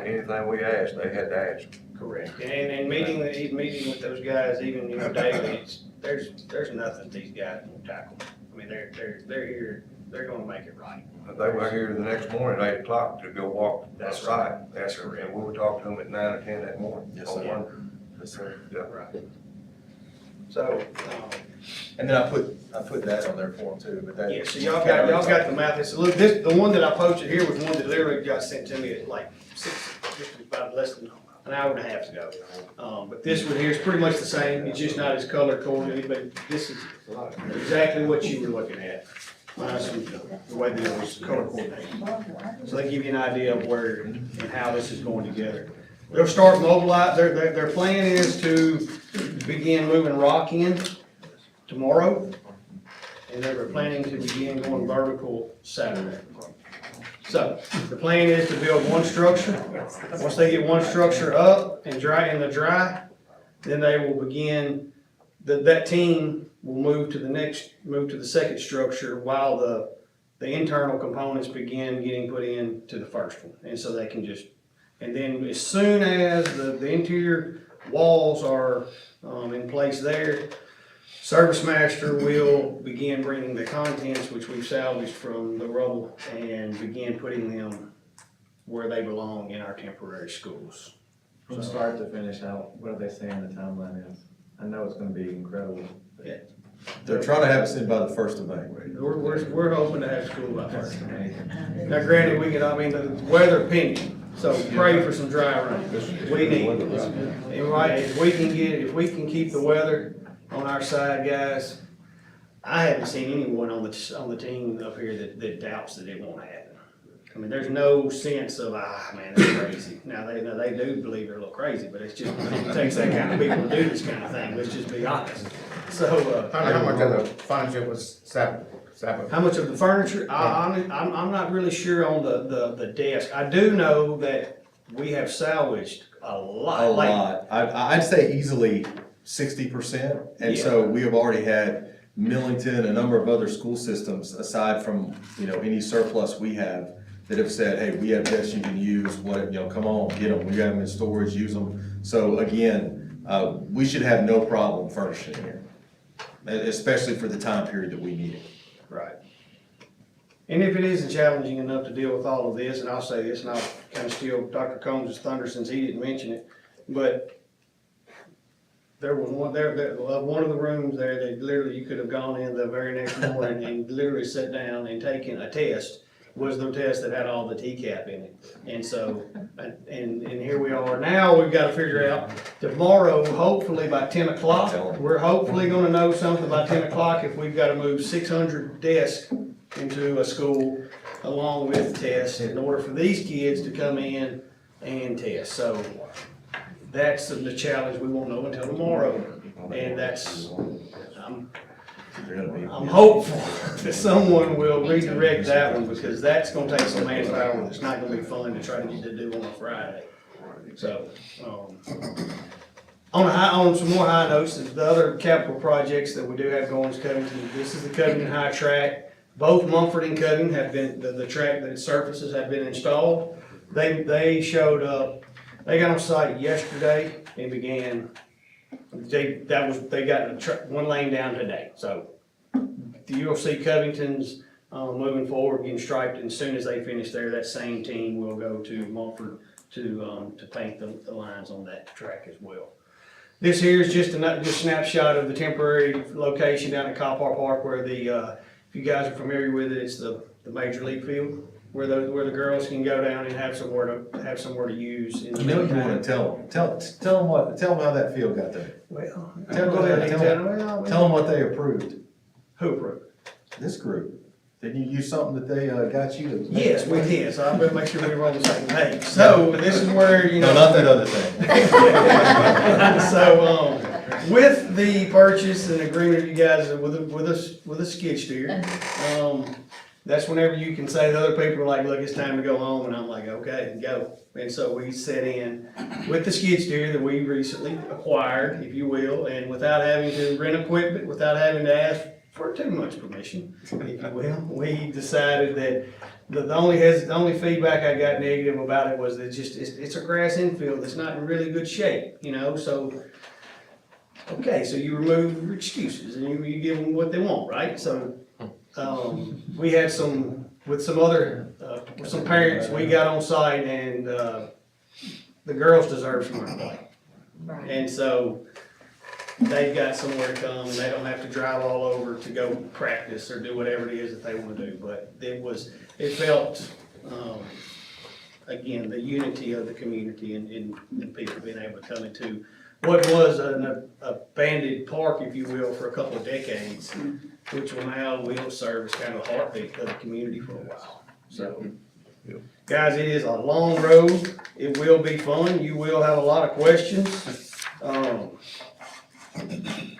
Anything we asked, they had to answer. Correct. And meeting with those guys, even, daily, there's nothing these guys won't tackle. I mean, they're here, they're gonna make it right. They were here the next morning at 8 o'clock to go walk the That's site. And we were talking to them at 9 or 10 that morning. Yes, on sir. Monday. Yes, sir. Yeah. Right. So, And then I put that on there for them too, but that. yeah, so y'all got the math. It's a little, the one that I posted here was one that literally got sent to me at like just about less than an hour and a half ago. But this one here is pretty much the same. It's just not as color coordinated, but this is exactly what you were looking at. The way that it was color coordinated. So they give you an idea of where and how this is going together. They'll start mobilize, their plan is to begin moving rock in tomorrow. And they were planning to begin going vertical Saturday. So the plan is to build one structure. Once they get one structure up and dry in the dry, then they will begin, that team will move to the second structure while the internal components begin getting put into the first one. And so they can just, and then as soon as the interior walls are in place there, Service Master will begin bringing the contents which we've salvaged from the rubble and begin putting them where they belong in our temporary schools. From start to finish, what are they saying the timeline is? I know it's gonna be incredible. They're trying to have us in by the 1st of May. We're hoping to have school by That's first. amazing. Now granted, the weather pending, so pray for some dry rain. We need it. And right, if we can keep the weather on our side, guys, I haven't seen anyone on the team up here that doubts that it won't happen. I mean, there's no sense of, man, that's crazy. Now, they do believe they're a little crazy, but it's just, it takes that kind of people to do this kind of thing, let's just be honest. So, How much of the furniture was sap? how much of the furniture, I'm not really sure on the desk. I do know that we have salvaged a lot. A lot. I'd say easily 60%. And so we have already had Millington, a number of other school systems, aside from, any surplus we have, that have said, hey, we have this you can use, come on, get them, we got them in storage, use them. So again, we should have no problem furnishing here, especially for the time period that we need it. Right. And if it isn't challenging enough to deal with all of this, and I'll say this, and I'll kind of steal Dr. Combs' thunder since he didn't mention it, but there was one of the rooms there that literally you could have gone in the very next morning and literally sat down and taken a test, was the test that had all the TCAP in it. And so, and here we are. Now we've got to figure out tomorrow, hopefully by 10 o'clock, we're hopefully gonna know something by 10 o'clock if we've got to move 600 desks into a school along with tests in order for these kids to come in and test. So that's the challenge. We won't know until tomorrow. And that's, I'm hopeful that someone will redirect that one, because that's gonna take some manpower that's not gonna be fun to try to get to do on a Friday. So, on some more high notes, the other capital projects that we do have going is Covington. This is the Covington High Track. Both Mumford and Covington have been, the track that surfaces have been installed. They showed up, they got on site yesterday and began They got one lane down today, so you'll see Covington's, moving forward, getting striped, and as soon as they finish there, that same team will go to Mulford to paint the lines on that track as well. This here is just a snapshot of the temporary location down at Copar Park where if you guys are familiar with it, it's the major league field where the girls can go down and have somewhere to use. In the You know you meantime. wanna tell them how that field got there. Well, Tell go ahead and them tell them. what they approved. Who approved? This group. Didn't you use something that they, got you to? Yes, we did, so I better make sure we were on the same page. So this is where, you know. No, not that other thing. So, with the purchase and agreement you guys with a skid steer, that's whenever you can say to other people like, look, it's time to go home, and I'm like, okay, go. And so we set in with the skid steer that we recently acquired, if you will, and without having to rent equipment, without having to ask for too much permission, if you will, we decided that the only feedback I got negative about it was that it's a grass infield that's not in really good shape, you know, so. Okay, so you remove your excuses and you give them what they want, right? So, we had some parents, we got on site and, the girls deserve somewhere to play. Right. And so they've got somewhere to come and they don't have to drive all over to go practice or do whatever it is that they wanna do. But it felt, again, the unity of the community and people being able to come into what was an abandoned park, if you will, for a couple of decades, which will serve as kind of the heartbeat of the community for a while. So, guys, it is a long road. It will be fun. You will have a lot of questions.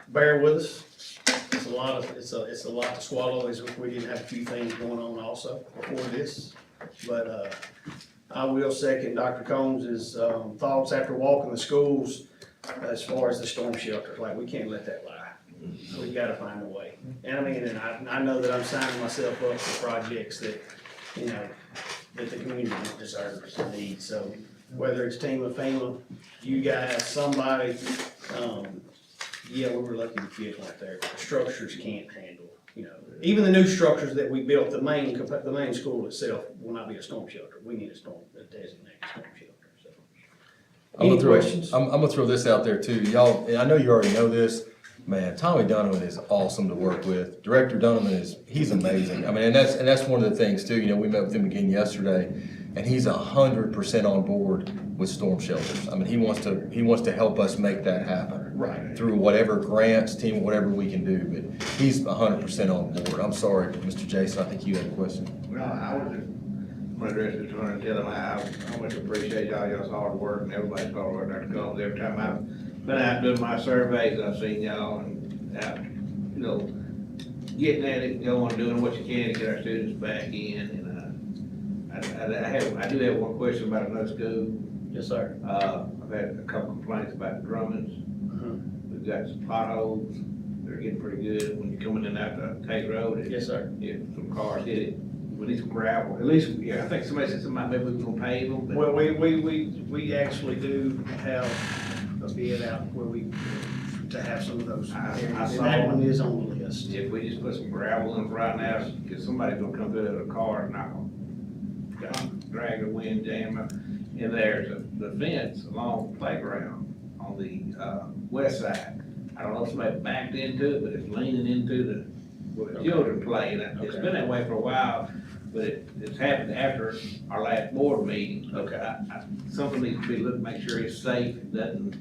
Bear with us. It's a lot to swallow, as we didn't have a few things going on also before this. But, I will second Dr. Combs's, thoughts after walking the schools as far as the storm shelters. Like, we can't let that lie. We gotta find a way. And I mean, and I know that I'm signing myself up for projects that, you know, that the community deserves and needs. So whether it's team of FEMA, you guys, somebody, yeah, we were lucky to get one there. The structures can't handle, you know, even the new structures that we built, the main school itself will not be a storm shelter. We need a designated storm shelter, so. Any questions? I'm gonna throw this out there too. Y'all, and I know you already know this, man, Tommy Donovan is awesome to work with. Director Donovan he's amazing. I mean, and that's one of the things too, you know, we met with him again yesterday, and he's 100% on board with storm shelters. I mean, he wants to help us make that happen. Right. Through whatever grants, team, whatever we can do, but he's 100% on board. I'm sorry, Mr. Jason, I think you had a question. Well, I was just interested to tell them how much I appreciate y'all's hard work and everybody's hard work. Dr. Combs, every time I've been out doing my surveys, I've seen y'all and out, you know, getting at it, going, doing what you can to get our students back in. And I do have one question about another school. Yes, sir. I've had a couple complaints about the Drummonds. We've got some potholes. They're getting pretty good when you're coming in out the Tate Road. Yes, sir. If some cars hit it, we need some gravel. At least, yeah, I think somebody said maybe we're gonna pave them. But Well, we actually do have a bid out to have some of those areas, and saw that one is on the list. if we just put some gravel in right now, because somebody's gonna come through with a car and drag a wind jam. And there's the fence along the playground on the, west side. I don't know if somebody backed into it, but it's leaning into where the children play. And it's been that way for a while, but it's happened after our last board meeting. Okay. Something needs to be looked, make sure it's safe, it doesn't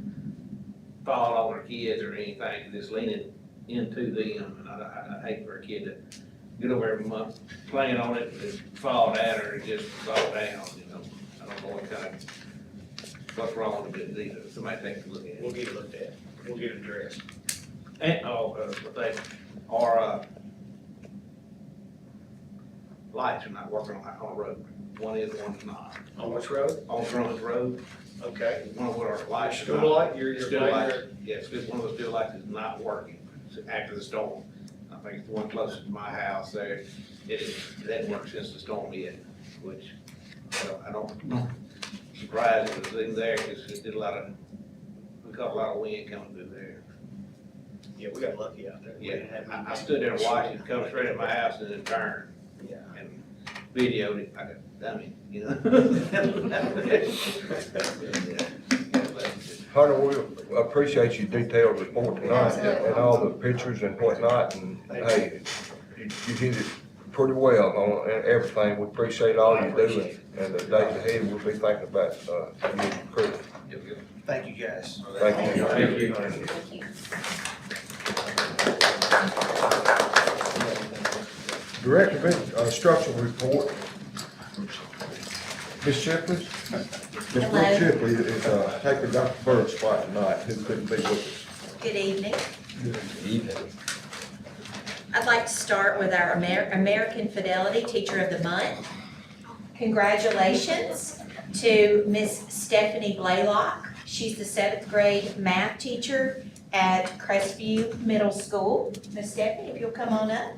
fall on our kids or anything, 'cause it's leaning into them. And I hate for a kid to get over every month playing on it, and fall down or just fall down, you know. I don't know what's wrong with it either. Somebody take a look at it. We'll get it looked at, we'll get it addressed. And, our, lights are not working on the road. One is, one's not. On which road? On Drummond's Road, Okay. one of our lights. is School not- light, your Still light lights, there? yes, one of the still lights is not working after the storm. I think it's the one closest to my house there. It hasn't worked since the storm yet, which I don't surprised it was in there because it did a lot of, we caught a lot of wind coming through there. Yeah, we got lucky out there. We didn't have any- I stood there and watched it come straight at my house and then turn Yeah. and videoed it like a dummy, you know? Hunter, we appreciate your detailed report tonight Absolutely. and all the pictures and whatnot, and hey, you did it pretty well on everything. We appreciate all you do, and the days ahead, we'll be thinking about, you and your crew. Thank you, guys. Thank you. Thank you. Thank you. Director of Instruction report. Ms. Shipley? Ms. Brooke Shipley is taking Dr. Bird's spot tonight, who couldn't be with us. Good evening. I'd like to start with our American Fidelity Teacher of the Month. Congratulations to Miss Stephanie Blaylock. She's the 7th grade math teacher at Crestview Middle School. Miss Stephanie, if you'll come on up.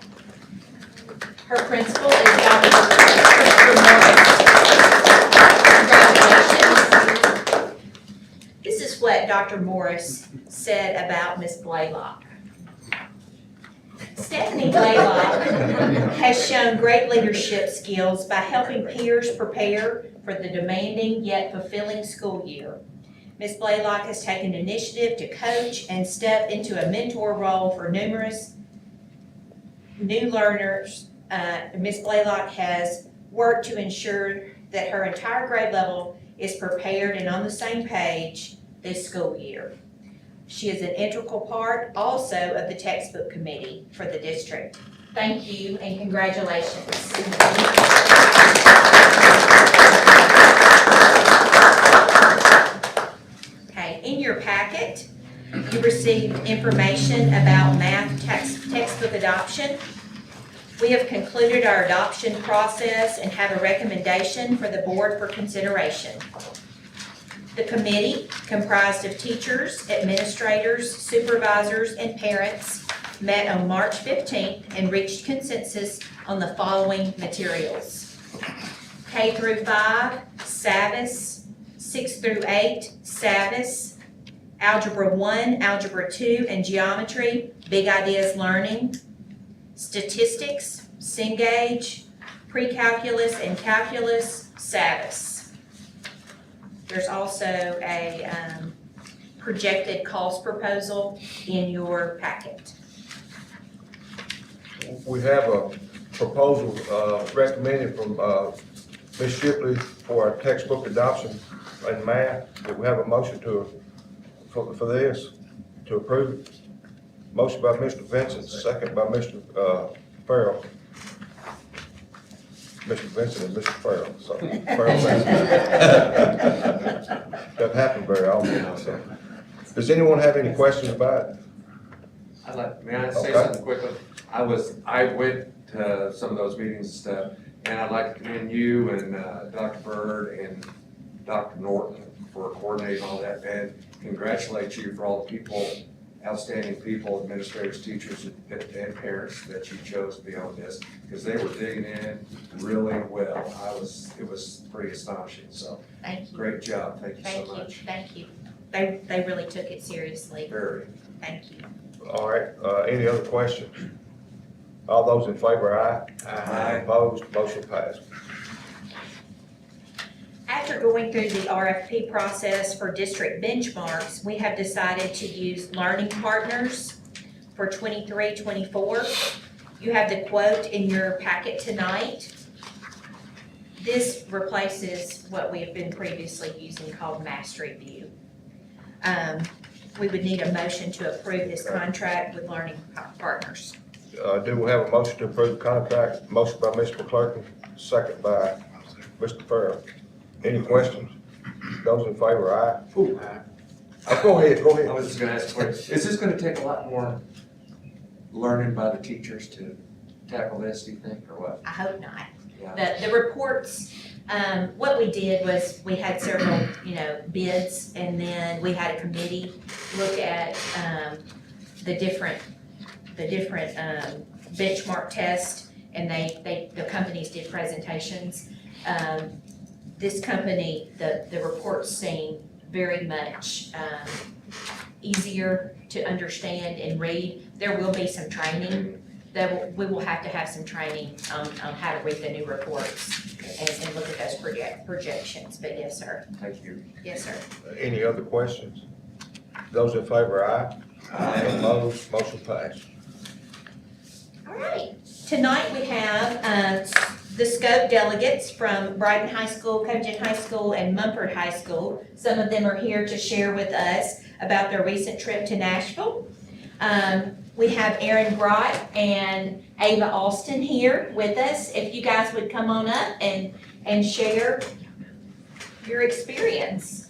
Her principal is Dr. Christopher Morris. Congratulations. This is what Dr. Morris said about Miss Blaylock. Stephanie Blaylock has shown great leadership skills by helping peers prepare for the demanding yet fulfilling school year. Ms. Blaylock has taken initiative to coach and step into a mentor role for numerous new learners. Ms. Blaylock has worked to ensure that her entire grade level is prepared and on the same page this school year. She is an integral part also of the textbook committee for the district. Thank you and congratulations. Okay, in your packet, you received information about math textbook adoption. We have concluded our adoption process and have a recommendation for the board for consideration. The committee, comprised of teachers, administrators, supervisors, and parents, met on March 15th and reached consensus on the following materials. K through 5, SAVIS, 6 through 8, SAVIS, Algebra 1, Algebra 2, and Geometry, Big Ideas Learning, Statistics, Cengage, Pre-Calculus and Calculus, SAVIS. There's also a projected cost proposal in your packet. We have a proposal recommended from Ms. Shipley for a textbook adoption in math. Do we have a motion for this, to approve it? Motion by Mr. Vincent, second by Mr. Farrell. Mr. Vincent and Mr. Farrell, so Farrell. Doesn't happen very often, so. Does anyone have any questions about it? May I say Okay. something quickly? I went to some of those meetings and stuff, and I'd like to commend you and Dr. Bird and Dr. Norton for coordinating all that, and congratulate you for all the people, outstanding people, administrators, teachers, and parents that you chose to be on this, because they were digging in really well. It was pretty astonishing, so Thank you. great job, thank you so much. Thank you. They really took it seriously. Very. Thank you. All right, any other questions? All those in favor, aye? Aye. Opposed, motion passed. After going through the RFP process for district benchmarks, we have decided to use Learning Partners for 23-24. You have the quote in your packet tonight. This replaces what we have been previously using called Mastery View. We would need a motion to approve this contract with Learning Partners. Do we have a motion to approve the contract? Motion by Mr. McClurkin, second by Mr. Farrell. Any questions? Those in favor, aye? Oh, go ahead. I was just gonna ask a question. Is this gonna take a lot more learning by the teachers to tackle this, do you think, or what? I hope not. Yeah. The reports, what we did was we had several, bids, and then we had a committee look at, the different benchmark tests, and the companies did presentations. This company, the reports seem very much easier to understand and read. There will be some training, we will have to have some training on how to read the new reports and look at those projections, but yes, sir. Thank you. Yes, sir. Any other questions? Those in favor, aye. Aye. Opposed, motion passed. All right, tonight we have the scope delegates from Brighton High School, Covington High School, and Mumford High School. Some of them are here to share with us about their recent trip to Nashville. We have Aaron Grott and Ava Alston here with us. If you guys would come on up and share your experience.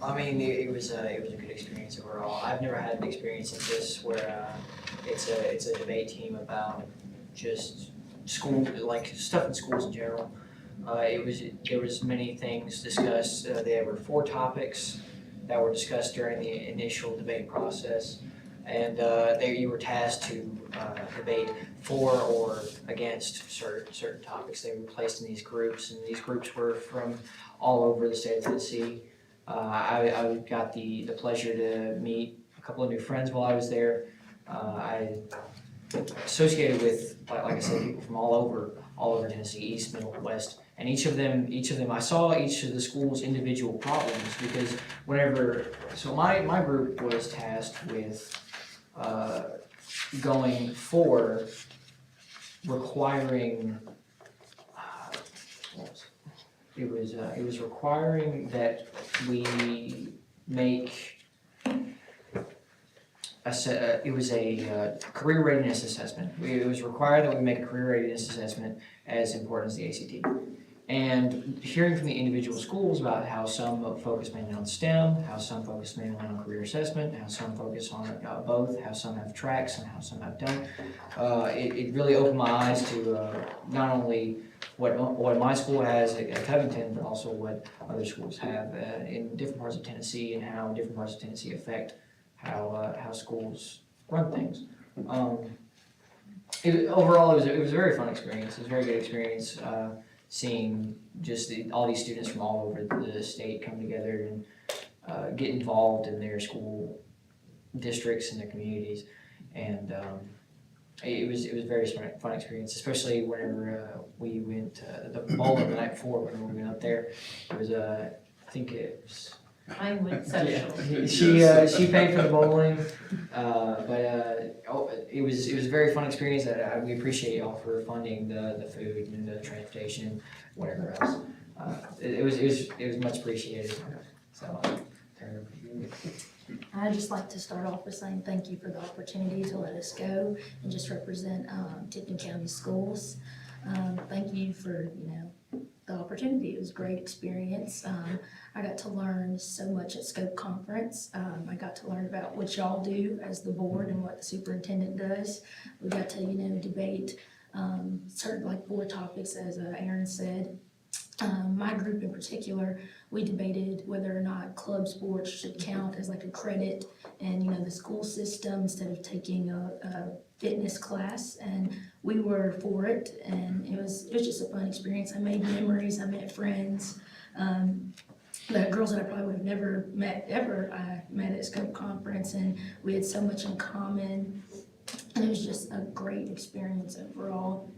I mean, it was a good experience overall. I've never had an experience like this where it's a debate team about just school, like stuff in schools in general. There was many things discussed. There were 4 topics that were discussed during the initial debate process, and you were tasked to debate for or against certain topics. They were placed in these groups, and these groups were from all over the state of Tennessee. I got the pleasure to meet a couple of new friends while I was there. I associated with, like I said, people from all over Tennessee, East, Middle, West, and each of them, I saw each of the school's individual problems because so my group was tasked with going for requiring. It was requiring that we make it was a career readiness assessment. It was required that we make a career readiness assessment as important as the ACT. And hearing from the individual schools about how some focus mainly on STEM, how some focus mainly on career assessment, how some focus on both, how some have tracks and how some have don't, it really opened my eyes to not only what my school has at Covington, but also what other schools have in different parts of Tennessee and how different parts of Tennessee affect how schools run things. Overall, it was a very fun experience. It was a very good experience seeing just all these students from all over the state come together and get involved in their school districts and their communities. And it was a very fun experience, especially whenever we went to the bowling the night before when we went up there. It was I think it was. I went social. She paid for the bowling, but it was a very fun experience. We appreciate y'all for funding the food and the transportation and whatever else. It was much appreciated. So turn it over to you. I'd just like to start off with saying thank you for the opportunity to let us go and just represent Tipton County Schools. Thank you for, the opportunity. It was a great experience. I got to learn so much at Scope Conference. I got to learn about what y'all do as the board and what the superintendent does. We got to, debate certain board topics, as Aaron said. My group in particular, we debated whether or not club sports should count as a credit in the school system instead of taking a fitness class, and we were for it, and it was just a fun experience. I made memories, I met friends, the girls that I probably would have never met ever, I met at Scope Conference, and we had so much in common, and it was just a great experience overall.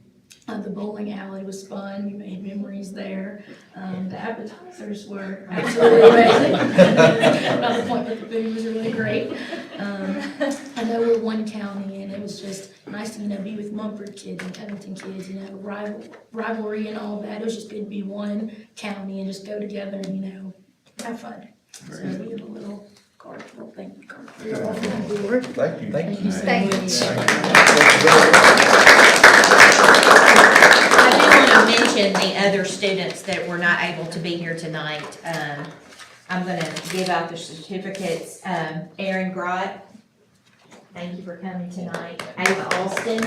The bowling alley was fun. We made memories there. The appetizers were absolutely amazing. Not the point, but the food was really great. I know we're one county, and it was just nice to be with Mumford kids and Covington kids. Rivalry and all that. It was just good to be one county and just go together and have fun. So we have a little card. Well, thank you. Thank you. Thank you so much. I do want to mention the other students that were not able to be here tonight. I'm going to give out the certificates. Aaron Grott, thank you for coming tonight. Ava Alston.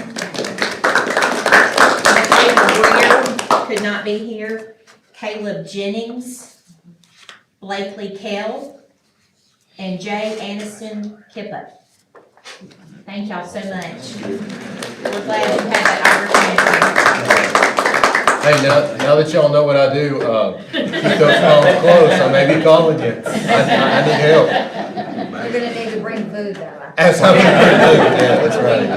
Michaela Greer could not be here. Caleb Jennings, Blakely Kell, and Jay Aniston Kippa. Thank y'all so much. We're glad you had that opportunity. Hey, now that y'all know what I do, keep those phones close, I may be calling you. I need help. You're gonna need to bring food though. Absolutely, yeah, that's right.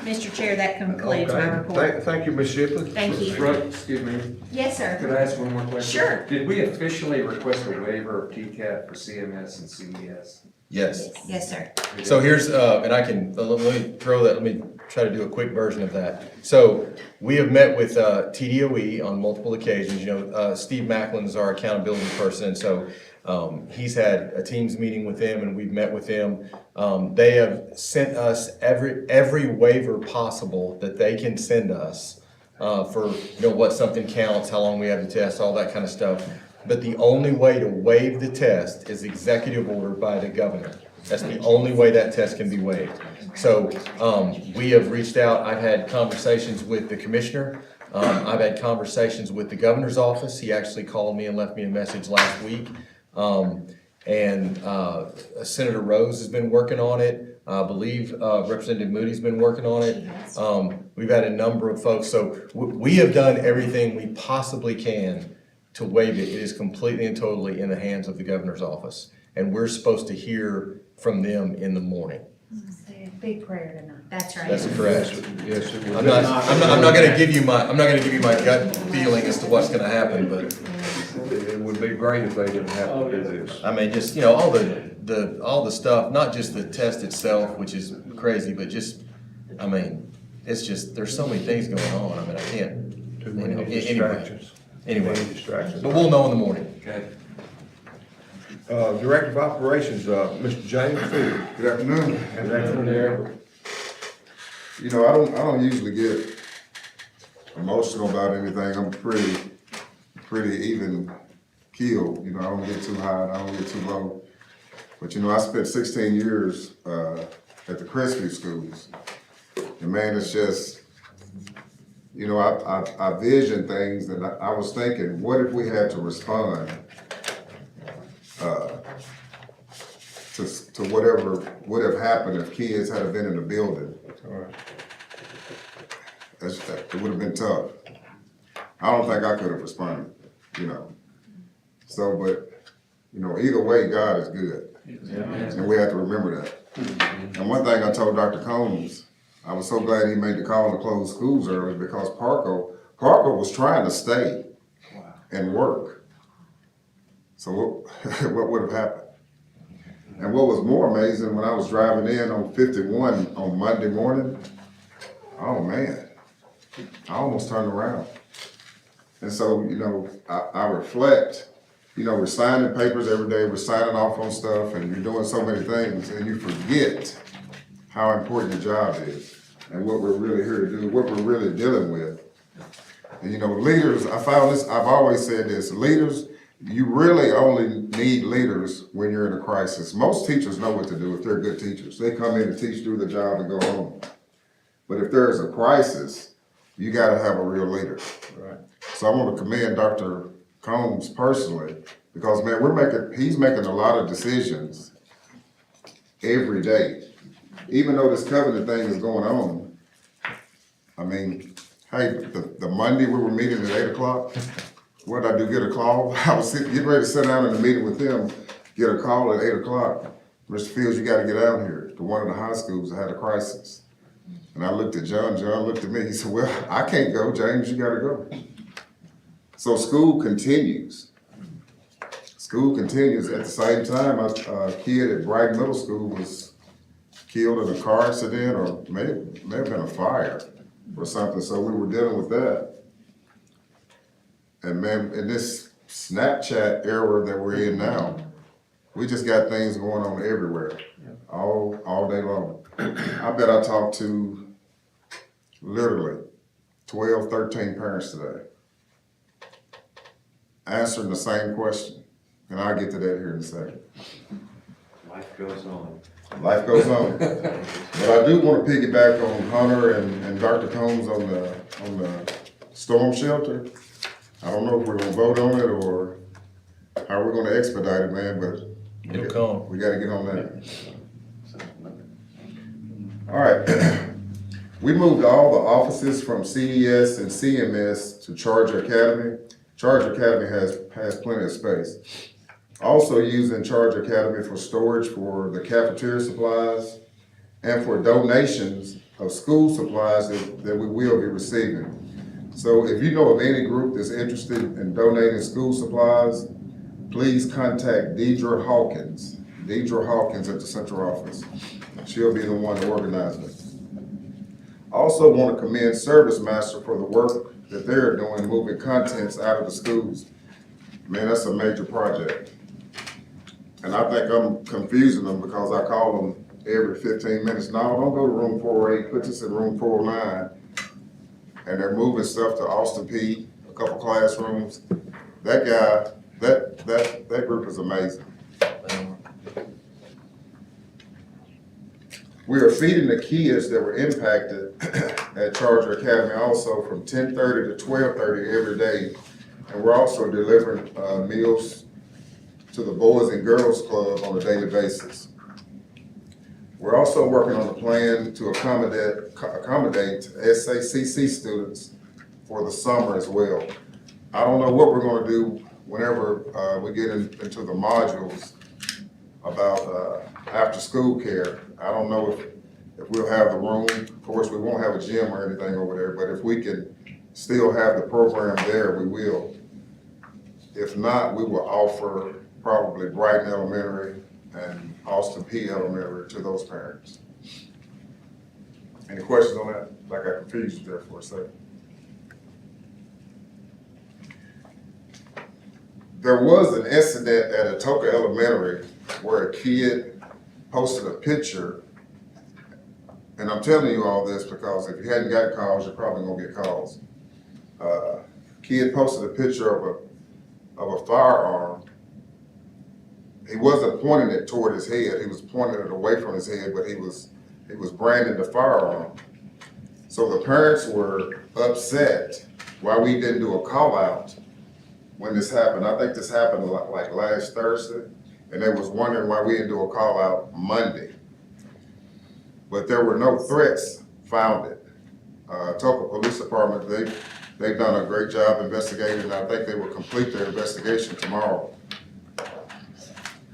Mr. Chair, that concludes my Okay. report. Thank you, Ms. Shipley. Thank you. Brooke, excuse me, Yes, sir. could I ask one more question? Sure. Did we officially request a waiver of TCAP for CMS and CES? Yes. Yes, sir. So here's, and I can, let me throw that, let me try to do a quick version of that. So we have met with TDOE on multiple occasions. You know, Steve Macklin's our accountability person, so he's had a Teams meeting with them and we've met with them. They have sent us every waiver possible that they can send us for, you know, what something counts, how long we have to test, all that kind of stuff. But the only way to waive the test is executive order by the governor. That's the only way that test can be waived. So we have reached out, I've had conversations with the commissioner, I've had conversations with the governor's office. He actually called me and left me a message last week. And Senator Rose has been working on it. I believe Representative Moody's been working on it. We've had a number of folks. So we have done everything we possibly can to waive it. It is completely and totally in the hands of the governor's office. And we're supposed to hear from them in the morning. Big prayer tonight. That's right. That's correct. Yes, it was. I'm not gonna give you my gut feeling as to what's gonna happen, but It would be great if they didn't have to do this. I mean, just, you know, all the stuff, not just the test itself, which is crazy, but just, I mean, it's just, there's so many things going on. I mean, I can't, Too you many know, distractions. anyway. Too many distractions. But we'll know in the morning. Okay. Director of Operations, Mr. James Field. Good afternoon. Good afternoon, there. You know, I don't usually get emotional about anything. I'm pretty even keeled. You know, I don't get too high, I don't get too low. But you know, I spent 16 years at the Crestview schools. And man, it's just, you know, I vision things and I was thinking, what if we had to respond to whatever would have happened if kids had been in the building. It would have been tough. I don't think I could have responded, you know. So, but, you know, either way, God is good. And we have to remember that. And one thing I told Dr. Combs, I was so glad he made the call to close schools early because Parco was trying to stay and work. So what would have happened? And what was more amazing, when I was driving in on 51 on Monday morning, oh man, I almost turned around. And so, you know, I reflect, you know, we're signing papers every day, we're signing off on stuff, and you're doing so many things, and you forget how important the job is and what we're really here to do, what we're really dealing with. And you know, leaders, I found this, I've always said this, leaders, you really only need leaders when you're in a crisis. Most teachers know what to do if they're good teachers. They come in and teach, do the job, and go home. But if there's a crisis, you gotta have a real leader. Right. So I want to commend Dr. Combs personally, because man, he's making a lot of decisions every day. Even though this covenant thing is going on, I mean, hey, the Monday we were meeting at 8 o'clock, what did I do, get a call? I was getting ready to sit down in the meeting with them, get a call at 8 o'clock. Mr. Fields, you gotta get out here to one of the high schools that had a crisis. And I looked at John looked at me, he said, well, I can't go, James, you gotta go. So school continues. School continues. At the same time, a kid at Brighton Middle School was killed in a car accident or may have been a fire or something, so we were dealing with that. And man, in this Snapchat era that we're in now, we just got things going on everywhere, all day long. I bet I talked to literally 12, 13 parents today, answering the same question. And I'll get to that here in a second. Life goes on. Life goes on. But I do want to piggyback on Hunter and Dr. Combs on the storm shelter. I don't know if we're gonna vote on it or how we're gonna expedite it, man, but It'll come. We gotta get on that. All right. We moved all the offices from CES and CMS to Charger Academy. Charger Academy has plenty of space. Also using Charger Academy for storage for the cafeteria supplies and for donations of school supplies that we will be receiving. So if you know of any group that's interested in donating school supplies, please contact Deidre Hawkins at the central office. She'll be the one to organize it. Also want to commend Service Master for the work that they're doing, moving contents out of the schools. Man, that's a major project. And I think I'm confusing them because I call them every 15 minutes. No, don't go to room 408, put this in room 409. And they're moving stuff to Austin P, a couple classrooms. That guy, that group is amazing. We are feeding the kids that were impacted at Charger Academy also from 10:30 to 12:30 every day. And we're also delivering meals to the Boys and Girls Club on a daily basis. We're also working on a plan to accommodate SACC students for the summer as well. I don't know what we're gonna do whenever we get into the modules about after-school care. I don't know if we'll have the room. Of course, we won't have a gym or anything over there, but if we can still have the program there, we will. If not, we will offer probably Brighton Elementary and Austin P Elementary to those parents. Any questions on that? Like I confused you there for a second. There was an incident at Atoka Elementary where a kid posted a picture, and I'm telling you all this because if you hadn't got calls, you're probably gonna get calls. Kid posted a picture of a firearm. He wasn't pointing it toward his head, he was pointing it away from his head, but he was branding the firearm. So the parents were upset why we didn't do a call out when this happened. I think this happened like last Thursday, and they was wondering why we didn't do a call out Monday. But there were no threats founded. Atoka Police Department, they've done a great job investigating, and I think they will complete their investigation tomorrow.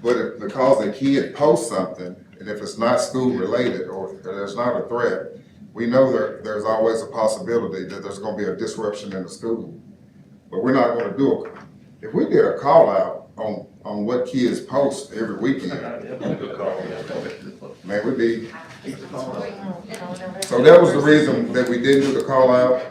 But because a kid posts something, and if it's not school related or there's not a threat, we know there's always a possibility that there's gonna be a disruption in the school. But we're not gonna do it. If we did a call out on what kids post every weekend, man, we'd be. So that was the reason that we didn't do the call out,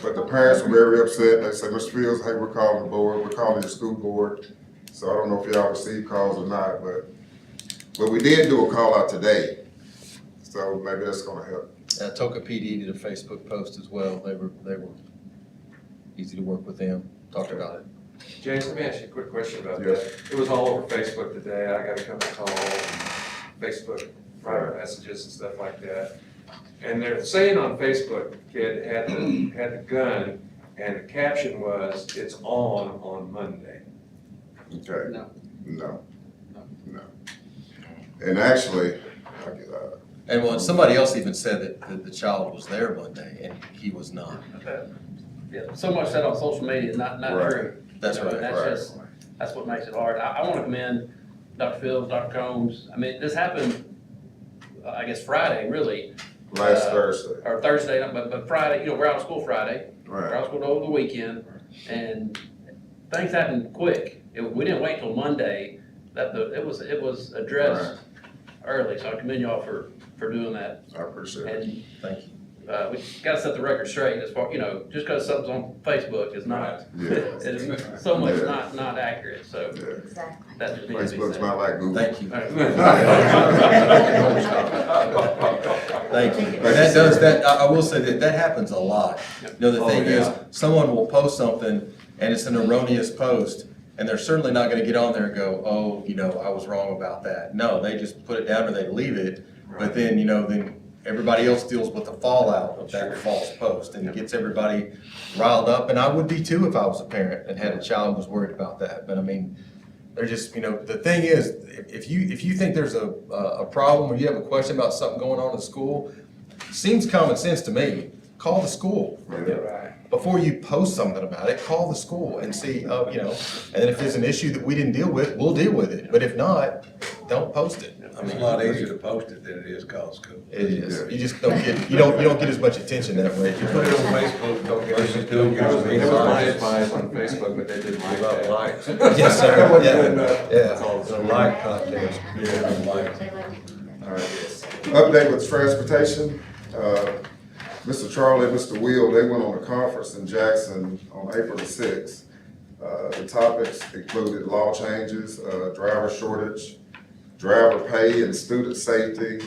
but the parents were very upset. They said, Mr. Fields, hey, we're calling the board, we're calling the school board. So I don't know if y'all received calls or not, but we did do a call out today. So maybe that's gonna help. Atoka PD did a Facebook post as well. They were easy to work with them, talked about it. James, let me ask you a quick question about Yes. that. It was all over Facebook today. I got a couple of calls, Facebook private messages and stuff like that. And they're saying on Facebook, kid had the gun, and the caption was, "It's on Monday." Okay. No. No. And actually, And well, somebody else even said that the child was there Monday and he was not. Yeah, so much said on social media is not Right. true. That's You know, right. That's what makes it hard. I want to commend Dr. Fields, Dr. Combs. I mean, this happened, I guess Friday, really. last Thursday. Or Thursday, but Friday, we're out of school Friday. We're Right. out of school over the weekend, and things happened quick. We didn't wait till Monday. It was addressed early, so I commend y'all for doing that. I appreciate it. And Thank you. we gotta set the record straight as far, just because something's on Facebook is not, Yeah. it's so much Yeah. not accurate, so Yeah. Exactly. that just needs to be Facebook's said. not like Google. Thank you. Thank Thank you. And that does, I will say that happens a lot. The thing is, someone will post something and it's an erroneous post, and they're certainly not gonna get on there and go, oh, I was wrong about that. No, they just put it down or they leave it, but then, then everybody else deals with the fallout of that false post, and it gets everybody riled up, and I would be too if I was a parent and had a child and was worried about that. But I mean, They're just, the thing is, if you think there's a problem or you have a question about something going on in the school, seems common sense to me, call the school. Before you post something about it, call the school and see, and then if there's an issue that we didn't deal with, we'll deal with it. But if not, don't post it. I It's mean, a lot easier to post it than it is call school. It is. You just don't get, you don't get as much attention that way. You put it on Facebook, don't get as There was my bias on Facebook, but they didn't like that. likes. Yes, sir. That wasn't Yeah. good enough. Yeah. It's a like contest. All right. Update with transportation. Mr. Charlie and Mr. Will, they went on a conference in Jackson on April the 6th. The topics included law changes, driver shortage, driver pay and student safety.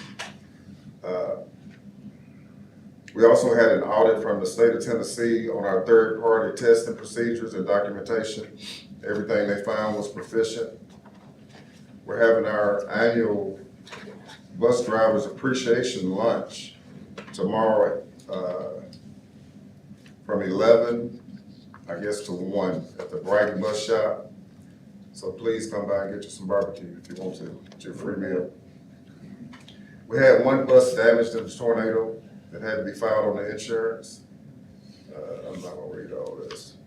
We also had an audit from the state of Tennessee on our third-party testing procedures and documentation. Everything they found was proficient. We're having our annual bus drivers appreciation lunch tomorrow from 11, I guess, to 1 at the Brighton Bus Shop. So please come by and get you some barbecue if you want to, get your free meal. We had one bus damaged in the tornado that had to be filed on the insurance. I'm not gonna read all this.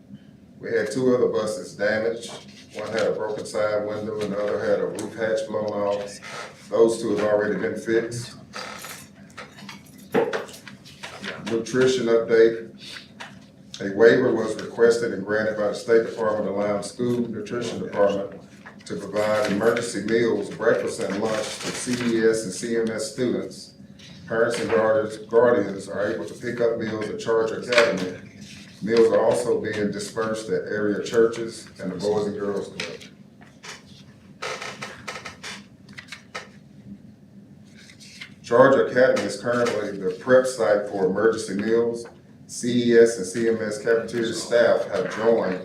We had 2 other buses damaged. One had a broken side window and the other had a roof hatch blown off. Those 2 have already been fixed. Nutrition update. A waiver was requested and granted by the State Department allowing school nutrition department to provide emergency meals, breakfast and lunch for CES and CMS students. Parents and guardians are able to pick up meals at Charger Academy. Meals are also being dispersed at area churches and the Boys and Girls Club. Charger Academy is currently the prep site for emergency meals. CES and CMS cafeteria staff have joined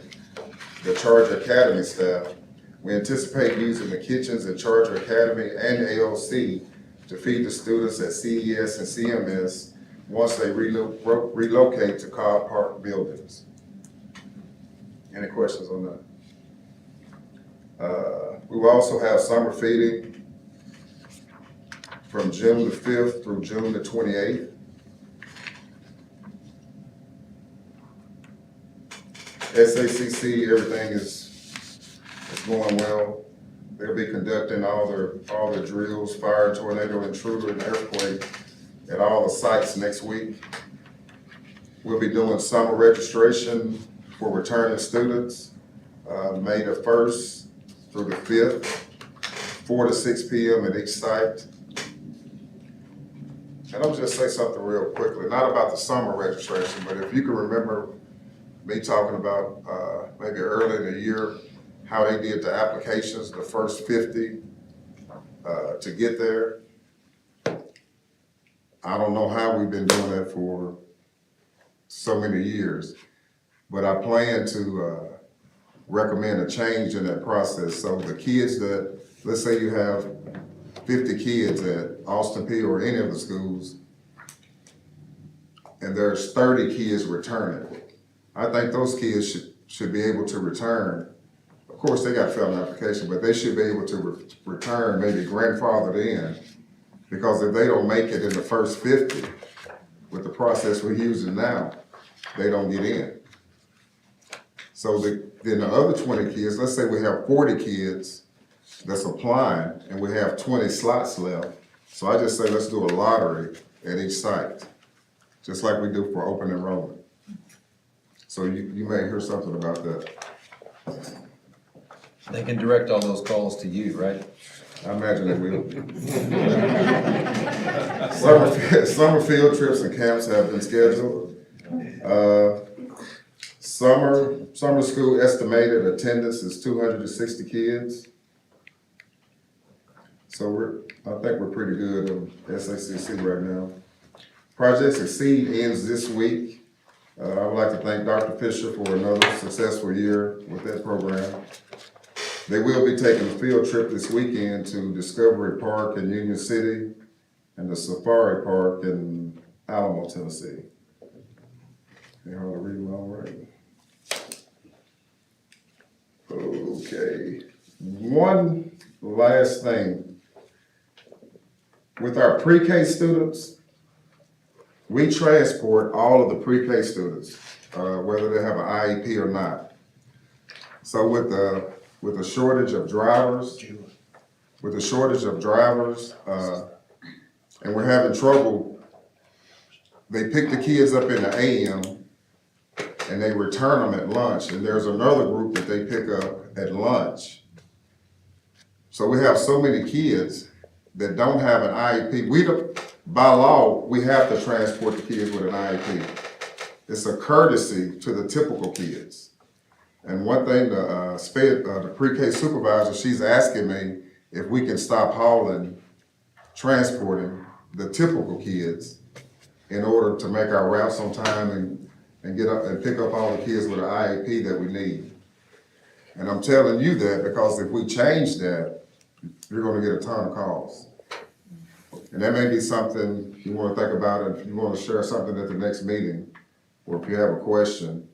the Charger Academy staff. We anticipate using the kitchens at Charger Academy and AOC to feed the students at CES and CMS once they relocate to Cobb Park buildings. Any questions on that? We will also have summer feeding from June the 5th through June the 28th. SACC, everything is going well. They'll be conducting all their drills, fire, tornado, intruder, and earthquake at all the sites next week. We'll be doing summer registration for returning students, May the 1st through the 5th, 4 to 6 p.m. at each site. And I'll just say something real quickly, not about the summer registration, but if you can remember me talking about maybe early in the year, how they did the applications, the first 50 to get there. I don't know how we've been doing that for so many years, but I plan to recommend a change in that process. So the kids that, let's say you have 50 kids at Austin P or any of the schools, and there's 30 kids returning. I think those kids should be able to return. Of course, they got to fill an application, but they should be able to return, maybe grandfathered in, because if they don't make it in the first 50 with the process we're using now, they don't get in. So then the other 20 kids, let's say we have 40 kids that's applying and we have 20 slots left. So I just say, let's do a lottery at each site, just like we do for open enrollment. So you may hear something about that. They can direct all those calls to you, right? I imagine they will. Summer field trips and camps have been scheduled. Summer school estimated attendance is 260 kids. So I think we're pretty good on SACC right now. Project Succeed ends this week. I would like to thank Dr. Fisher for another successful year with that program. They will be taking a field trip this weekend to Discovery Park in Union City and the Safari Park in Alamo, Tennessee. You all reading all right? Okay. One last thing. With our pre-K students, we transport all of the pre-K students, whether they have an IEP or not. So with the shortage of drivers, and we're having trouble, they pick the kids up in the AM and they return them at lunch, and there's another group that they pick up at lunch. So we have so many kids that don't have an IEP. By law, we have to transport the kids with an IEP. It's a courtesy to the typical kids. And one thing, the pre-K supervisor, she's asking me if we can stop hauling, transporting the typical kids in order to make our routes on time and get up and pick up all the kids with an IEP that we need. And I'm telling you that because if we change that, you're gonna get a ton of calls. And that may be something you wanna think about, if you wanna share something at the next meeting, or if you have a question,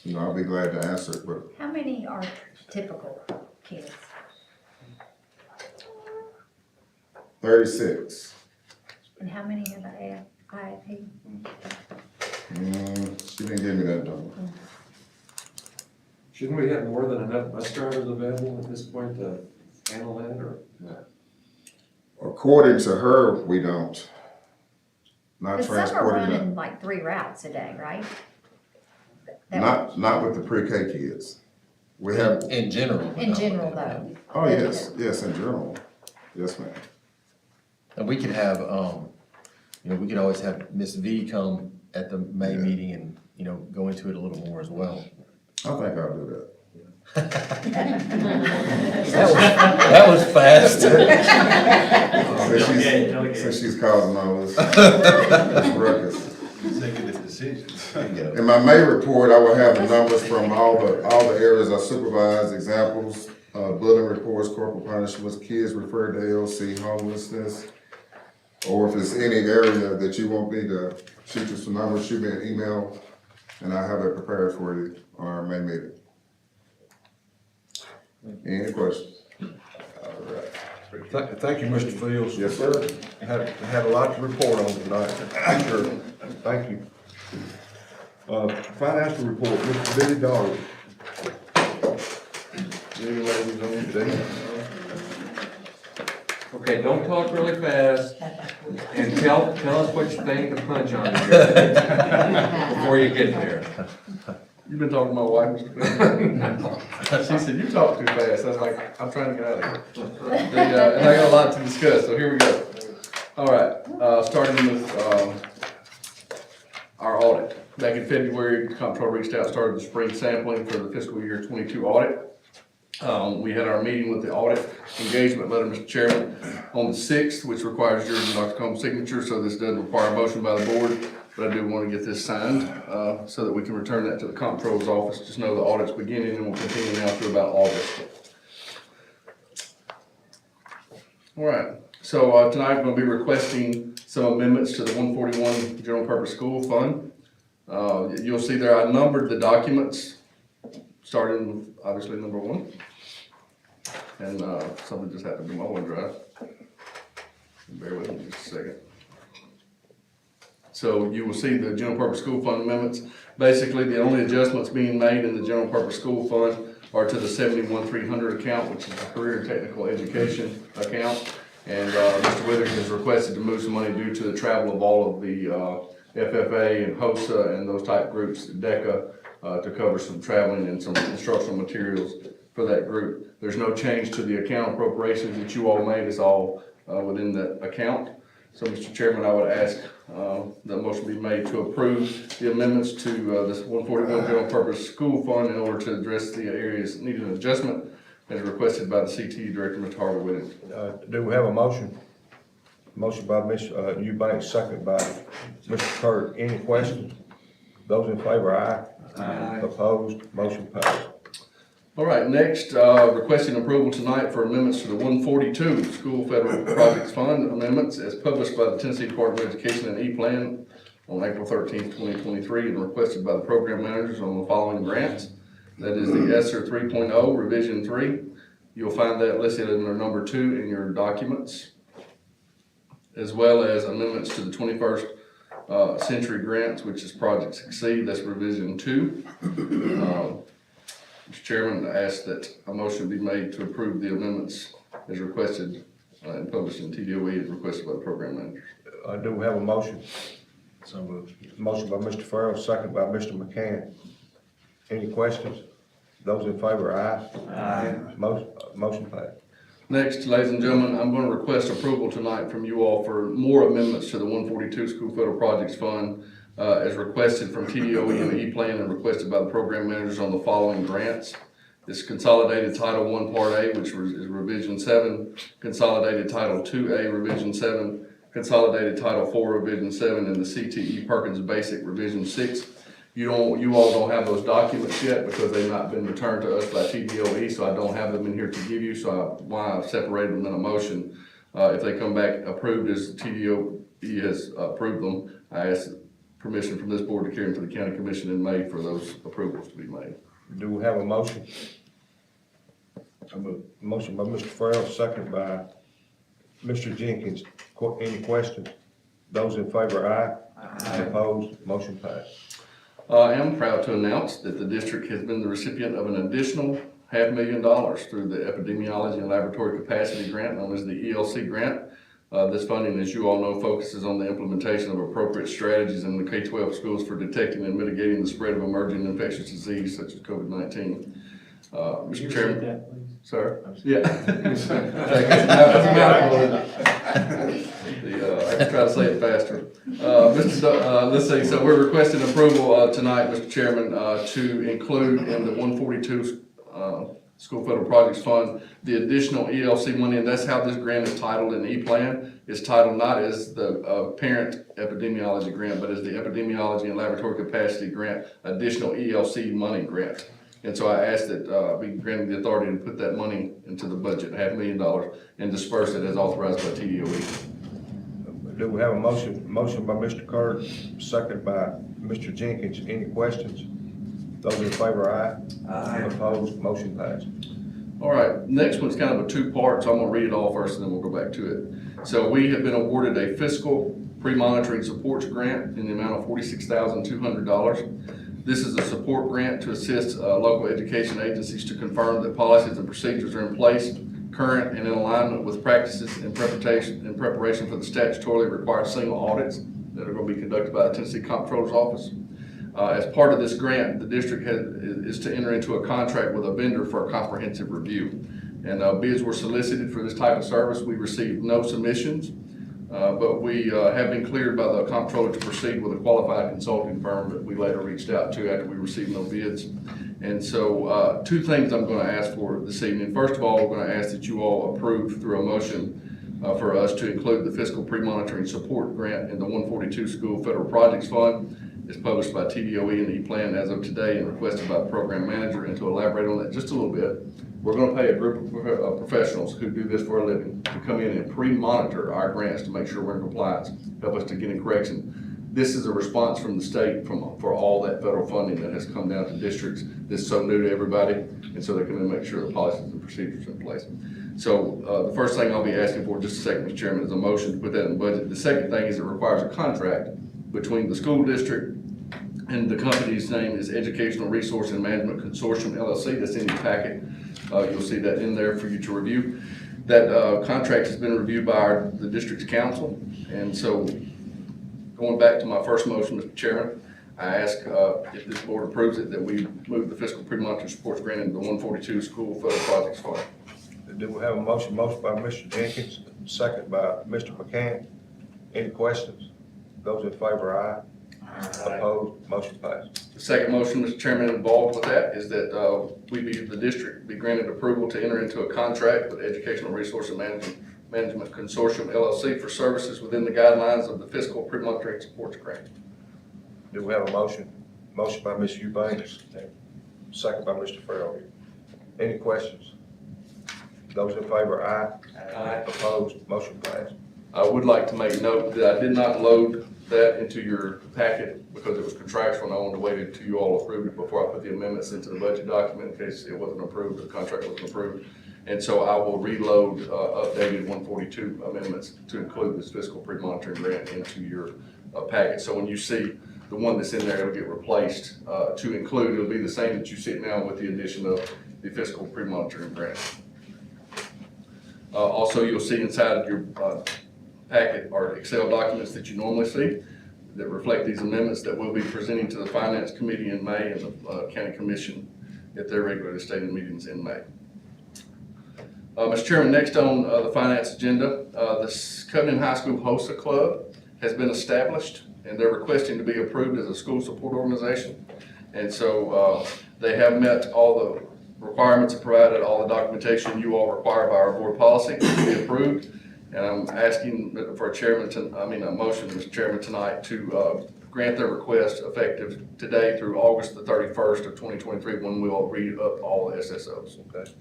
you know, I'll be glad to answer it, but. How many are typical kids? 36. And how many have an IEP? She didn't give me that number. Shouldn't we have more than enough bus drivers available at this point to handle that, or not? According to her, we don't. Not Because some are transporting them. running like 3 routes a day, right? Not with the pre-K kids. We have, In general. In general, though. oh, yes, in general. Yes, ma'am. And we could have, we could always have Miss V come at the May meeting and, go into it a little more as well. I think I'll do that. That was fast. Since she's causing all this ruckus. Executive decisions. In my May report, I will have the numbers from all the areas I supervise, examples, bullying reports, corporal punishments, kids referred to LC, homelessness, or if it's any area that you want me to shoot you some numbers, shoot me an email, and I have it prepared for you on our May meeting. Any questions? All right. Thank you, Mr. Fields. Yes, sir. Had a lot to report on tonight. Sure. Thank you. Financial report, Mr. Billy Daugherty. Any ladies on today? Okay, don't talk really fast, and tell us what you think the punch on here before you get there. You've been talking to my wife, Mr. President. She said, you talk too fast. I was like, I'm trying to get out of here. And I got a lot to discuss, so here we go. All right, starting with, our audit. Back in February, the comptroller reached out, started the spring sampling for the fiscal year 22 audit. We had our meeting with the audit engagement letter, Mr. Chairman, on the 6th, which requires yours and Dr. Combs' signature, so this doesn't require a motion by the board. But I do want to get this signed, so that we can return that to the comptroller's office. Just know the audit's beginning and will continue now through about August. All right, so tonight we're going to be requesting some amendments to the 141 General Purpose School Fund. You'll see there I numbered the documents, starting with obviously number 1. And something just happened to my OneDrive. Bear with me just a second. So you will see the general purpose school fund amendments. Basically, the only adjustments being made in the general purpose school fund are to the 71,300 account, which is the career and technical education account. And Mr. Withers has requested to move some money due to the travel of all of the FFA and HOSA and those type groups, DECA, to cover some traveling and some instructional materials for that group. There's no change to the account appropriations that you all made. It's all within the account. So, Mr. Chairman, I would ask that motion be made to approve the amendments to this 141 General Purpose School Fund in order to address the areas that need an adjustment as requested by the CTE Director, Mr. Harvey Williams. Do we have a motion? Motion by Ms. Eubanks, second by Mr. Kurt. Any questions? Those in favor, aye. Aye. Opposed, motion passed. All right, next, requesting approval tonight for amendments to the 142 School Federal Projects Fund amendments as published by the Tennessee Department of Education and E-Plan on April 13th, 2023, and requested by the program managers on the following grants. That is the ESSER 3.0 Revision 3, You'll find that listed under number 2 in your documents, as well as amendments to the 21st century grants, which is Project Succeed, that's revision 2. Mr. Chairman, I ask that a motion be made to approve the amendments as requested and published in TDOE as requested by the program manager. I do have a motion. So moved. Motion by Mr. Farrell, second by Mr. McCann. Any questions? Those in favor, aye. Aye. Motion passed. Next, ladies and gentlemen, I'm going to request approval tonight from you all for more amendments to the 142 School Federal Projects Fund as requested from TDOE and the E-Plan and requested by the program managers on the following grants. This Consolidated Title I Part A, which is Revision 7, Consolidated Title 2A, Revision 7, Consolidated Title 4, Revision 7, and the CTE Perkins Basic Revision 6. You all don't have those documents yet because they've not been returned to us by TDOE, so I don't have them in here to give you, so I've separated them in a motion. If they come back approved as TDOE has approved them, I ask permission from this board to carry them to the county commission in May for those approvals to be made. Do we have a motion? Motion by Mr. Farrell, second by Mr. Jenkins. Any questions? Those in favor, aye. Aye. Opposed? Motion passed. I am proud to announce that the district has been the recipient of an additional $500,000 through the Epidemiology and Laboratory Capacity Grant, known as the ELC grant. This funding, as you all know, focuses on the implementation of appropriate strategies in the K-12 schools for detecting and mitigating the spread of emerging infectious disease such as COVID-19. Mr. Chairman. Sir? Yeah. I can try to say it faster. Let's see, so we're requesting approval tonight, Mr. Chairman, to include in the 142 School Federal Projects Fund the additional ELC money, and that's how this grant is titled in E-Plan. It's titled not as the parent epidemiology grant, but as the Epidemiology and Laboratory Capacity Grant, additional ELC money grant. And so I asked that be granted the authority to put that money into the budget, $500,000, and disperse it as authorized by TDOE. Do we have a motion? Motion by Mr. Carter, second by Mr. Jenkins. Any questions? Those in favor, aye. Aye. Opposed? Motion passed. All right, next one's kind of a two-part, so I'm gonna read it all first and then we'll go back to it. So we have been awarded a fiscal pre-monitoring supports grant in the amount of $46,200. This is a support grant to assist local education agencies to confirm that policies and procedures are in place, current, and in alignment with practices in preparation for the statutorily required single audits that are going to be conducted by the Tennessee Comptroller's Office. As part of this grant, the district is to enter into a contract with a vendor for a comprehensive review. And bids were solicited for this type of service. We received no submissions, but we have been cleared by the comptroller to proceed with a qualified consulting firm that we later reached out to after we received no bids. And so two things I'm going to ask for this evening. First of all, we're going to ask that you all approve through a motion for us to include the fiscal pre-monitoring support grant in the 142 School Federal Projects Fund. It's published by TDOE and E-Plan as of today and requested by the program manager. And to elaborate on that just a little bit, we're going to pay a group of professionals who do this for a living to come in and pre-monitor our grants to make sure we're in compliance, help us to get in correction. This is a response from the state for all that federal funding that has come down to districts. This is so new to everybody, and so they come in and make sure the policies and procedures are in place. So the first thing I'll be asking for just a second, Mr. Chairman, is a motion to put that in the budget. The second thing is it requires a contract between the school district and the company's name is Educational Resource and Management Consortium, LLC. That's in your packet. You'll see that in there for you to review. That contract has been reviewed by the district's council. And so going back to my first motion, Mr. Chairman, I ask if this board approves it, that we move the fiscal pre-monitoring supports grant into the 142 School Federal Projects Fund. Do we have a motion? Motion by Mr. Jenkins, second by Mr. McCann. Any questions? Those in favor, aye. Opposed? Motion passed. The second motion, Mr. Chairman, involved with that is that the district be granted approval to enter into a contract with Educational Resource and Management Consortium, LLC, for services within the guidelines of the fiscal pre-monitoring supports grant. Do we have a motion? Motion by Ms. Eubanks, second by Mr. Farrell. Any questions? Those in favor, aye. Aye. Opposed? Motion passed. I would like to make note that I did not load that into your packet because it was contractual and I wanted to wait until you all approved it before I put the amendments into the budget document in case it wasn't approved, the contract wasn't approved. And so I will reload updated 142 amendments to include this fiscal pre-monitoring grant into your packet. So when you see the one that's in there, it'll get replaced to include, it'll be the same that you see now with the addition of the fiscal pre-monitoring grant. Also, you'll see inside your packet are Excel documents that you normally see that reflect these amendments that we'll be presenting to the Finance Committee in May and the County Commission at their regularly stated meetings in May. Mr. Chairman, next on the finance agenda, the Covington High School HOSA Club has been established, and they're requesting to be approved as a school support organization. And so they have met all the requirements and provided all the documentation you all require by our board policy to be approved. And I'm asking for a motion, Mr. Chairman, tonight to grant their request effective today through August the 31st of 2023, when we'll read up all the SSOs. Okay.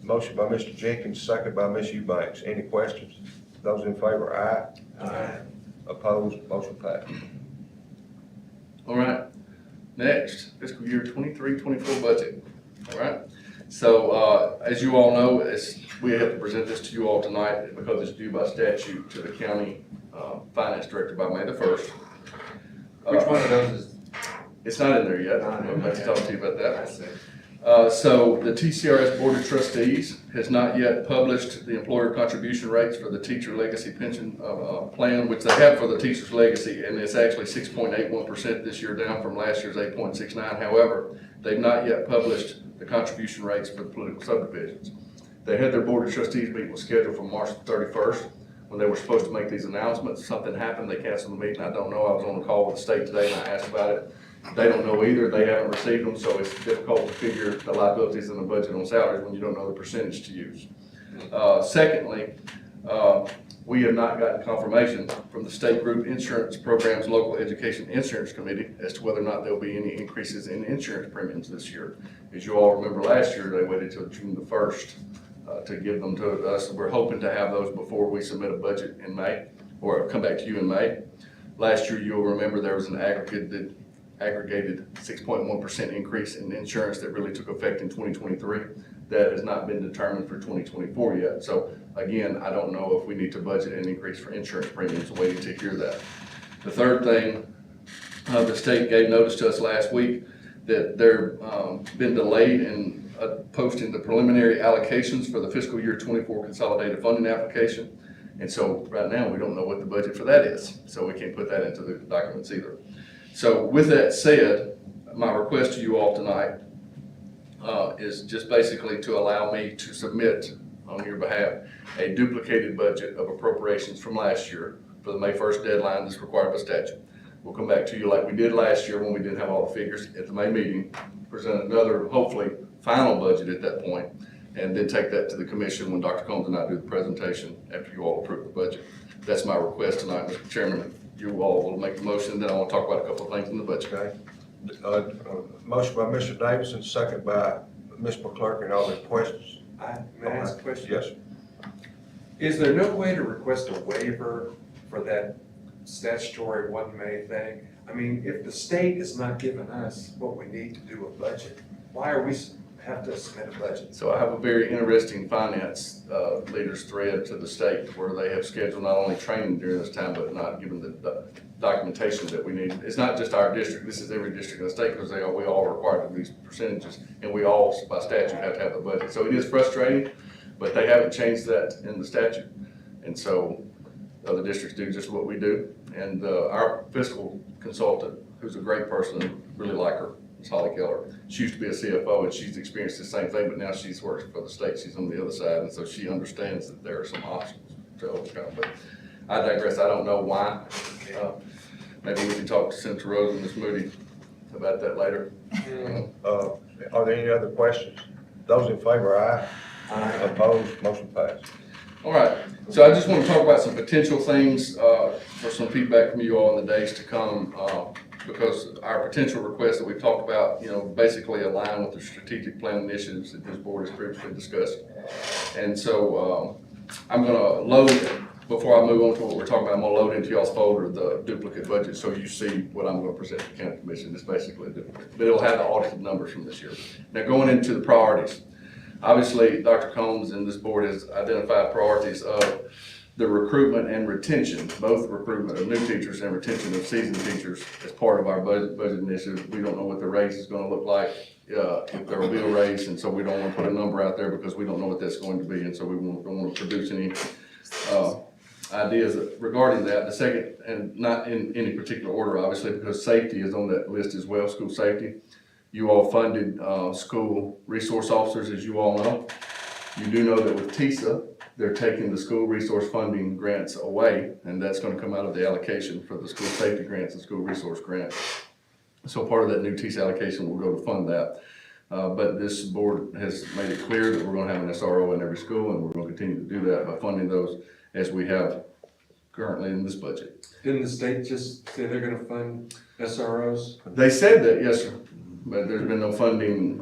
Motion by Mr. Jenkins, second by Ms. Eubanks. Any questions? Those in favor, aye. Aye. Opposed, motion passed. All right, next, fiscal year 23-24 budget. All right, so as you all know, we have to present this to you all tonight because it's due by statute to the county finance director by May the 1st. Which one of those is? It's not in there yet. I'm about to talk to you about that. I see. So the TCRS Board of Trustees has not yet published the employer contribution rates for the teacher legacy pension plan, which they have for the teacher's legacy, and it's actually 6.81% this year, down from last year's 8.69. However, they've not yet published the contribution rates for the political subdivisions. They had their Board of Trustees meeting was scheduled for March 31st. When they were supposed to make these announcements, something happened. They canceled the meeting. I don't know. I was on a call with the state today and I asked about it. They don't know either. They haven't received them, so it's difficult to figure the liabilities in the budget on salaries when you don't know the percentage to use. Secondly, we have not gotten confirmation from the State Group Insurance Program's Local Education Insurance Committee as to whether or not there'll be any increases in insurance premiums this year. As you all remember, last year they waited till June the 1st to give them to us. We're hoping to have those before we submit a budget in May, or come back to you in May. Last year, you'll remember there was an aggregated 6.1% increase in insurance that really took effect in 2023. That has not been determined for 2024 yet. So again, I don't know if we need to budget an increase for insurance premiums, waiting to hear that. The third thing, the state gave notice to us last week that they're been delayed in posting the preliminary allocations for the fiscal year 24 consolidated funding application. And so right now we don't know what the budget for that is. So we can't put that into the documents either. So with that said, my request to you all tonight is just basically to allow me to submit on your behalf a duplicated budget of appropriations from last year for the May 1st deadline that's required by statute. We'll come back to you like we did last year when we didn't have all the figures at the May meeting, present another, hopefully, final budget at that point, and then take that to the commission when Dr. Combs and I do the presentation after you all approve the budget. That's my request tonight, Mr. Chairman. You all will make the motion, then I want to talk about a couple of things in the budget. Okay. Motion by Mr. Davidson, second by Ms. McClurkin. All the questions? May I ask a question? Yes. Is there no way to request a waiver for that statutory 1 May thing? I mean, if the state is not giving us what we need to do a budget, why are we have to submit a budget? So I have a very interesting finance leaders thread to the state where they have scheduled not only training during this time, but not given the documentation that we need. It's not just our district, this is every district in the state, because we all require these percentages, and we all, by statute, have to have the budget. So it is frustrating, but they haven't changed that in the statute. And so other districts do just what we do. And our fiscal consultant, who's a great person, really like her, Ms. Holly Keller. She used to be a CFO and she's experienced the same thing, but now she's working for the state. She's on the other side, and so she understands that there are some options to overcome. But I digress. I don't know why. Maybe we can talk to Senator Rose and Ms. Moody about that later. Are there any other questions? Those in favor, aye. Aye. Opposed, motion passed. All right, so I just want to talk about some potential things for some feedback from you all in the days to come, because our potential requests that we've talked about, basically align with the strategic plan initiatives that this board has previously discussed. And so I'm going to load, before I move on to what we're talking about, I'm going to load into y'all's folder the duplicate budget so you see what I'm going to present to the county commission. It's basically a duplicate, but it'll have the audited numbers from this year. Now going into the priorities. Obviously, Dr. Combs and this board has identified priorities of the recruitment and retention, both recruitment of new teachers and retention of seasoned teachers as part of our budget initiative. We don't know what the raise is gonna look like, if there will be a raise, and so we don't wanna put a number out there because we don't know what that's going to be, and so we don't wanna produce any, ideas regarding that. The second, and not in any particular order, obviously, because safety is on that list as well, school safety. You all funded, school resource officers, as you all know. You do know that with TISA, they're taking the school resource funding grants away, and that's gonna come out of the allocation for the school safety grants and school resource grants. So part of that new TISA allocation will go to fund that. But this board has made it clear that we're gonna have an SRO in every school, and we're gonna continue to do that by funding those as we have currently in this budget. Didn't the state just say they're gonna fund SROs? They said that, yes, sir, but there's been no funding,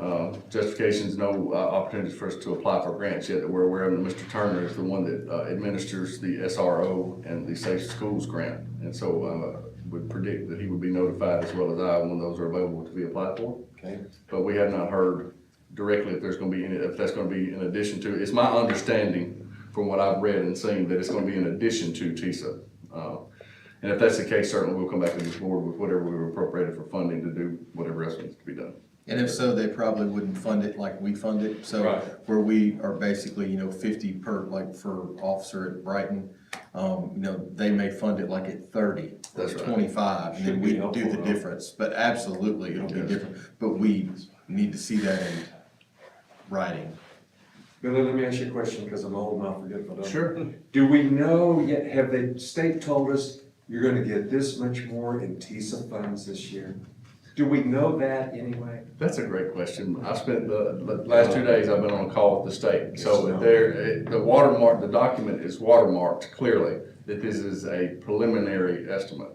justifications, no opportunities for us to apply for grants yet that we're aware of. And Mr. Turner is the one that administers the SRO and the Safe Schools grant. And so would predict that he would be notified as well as I when those are available to be applied for. Okay. But We have not heard directly if there's gonna be any, if that's gonna be in addition to. It's my understanding from what I've read and seen that it's gonna be in addition to TISA. And if that's the case, certainly we'll come back to this board with whatever we were appropriated for funding to do whatever else needs to be done. And if so, they probably wouldn't fund it like we fund it. So Right. where we are basically, 50 per, like for officer at Brighton, they may fund it like at 30 or That's right. 25, and then we do the difference. But absolutely, it'll be different. But we need to see that in writing. Billy, let me ask you a question, because I'm old and I'll forget if I don't. Sure. Do we know yet, have the state told us you're gonna get this much more in TISA funds this year? Do we know that anyway? That's a great question. I spent the last 2 days, I've been on a call with the state. So there, the watermark, the document is watermarked clearly that this is a preliminary estimate.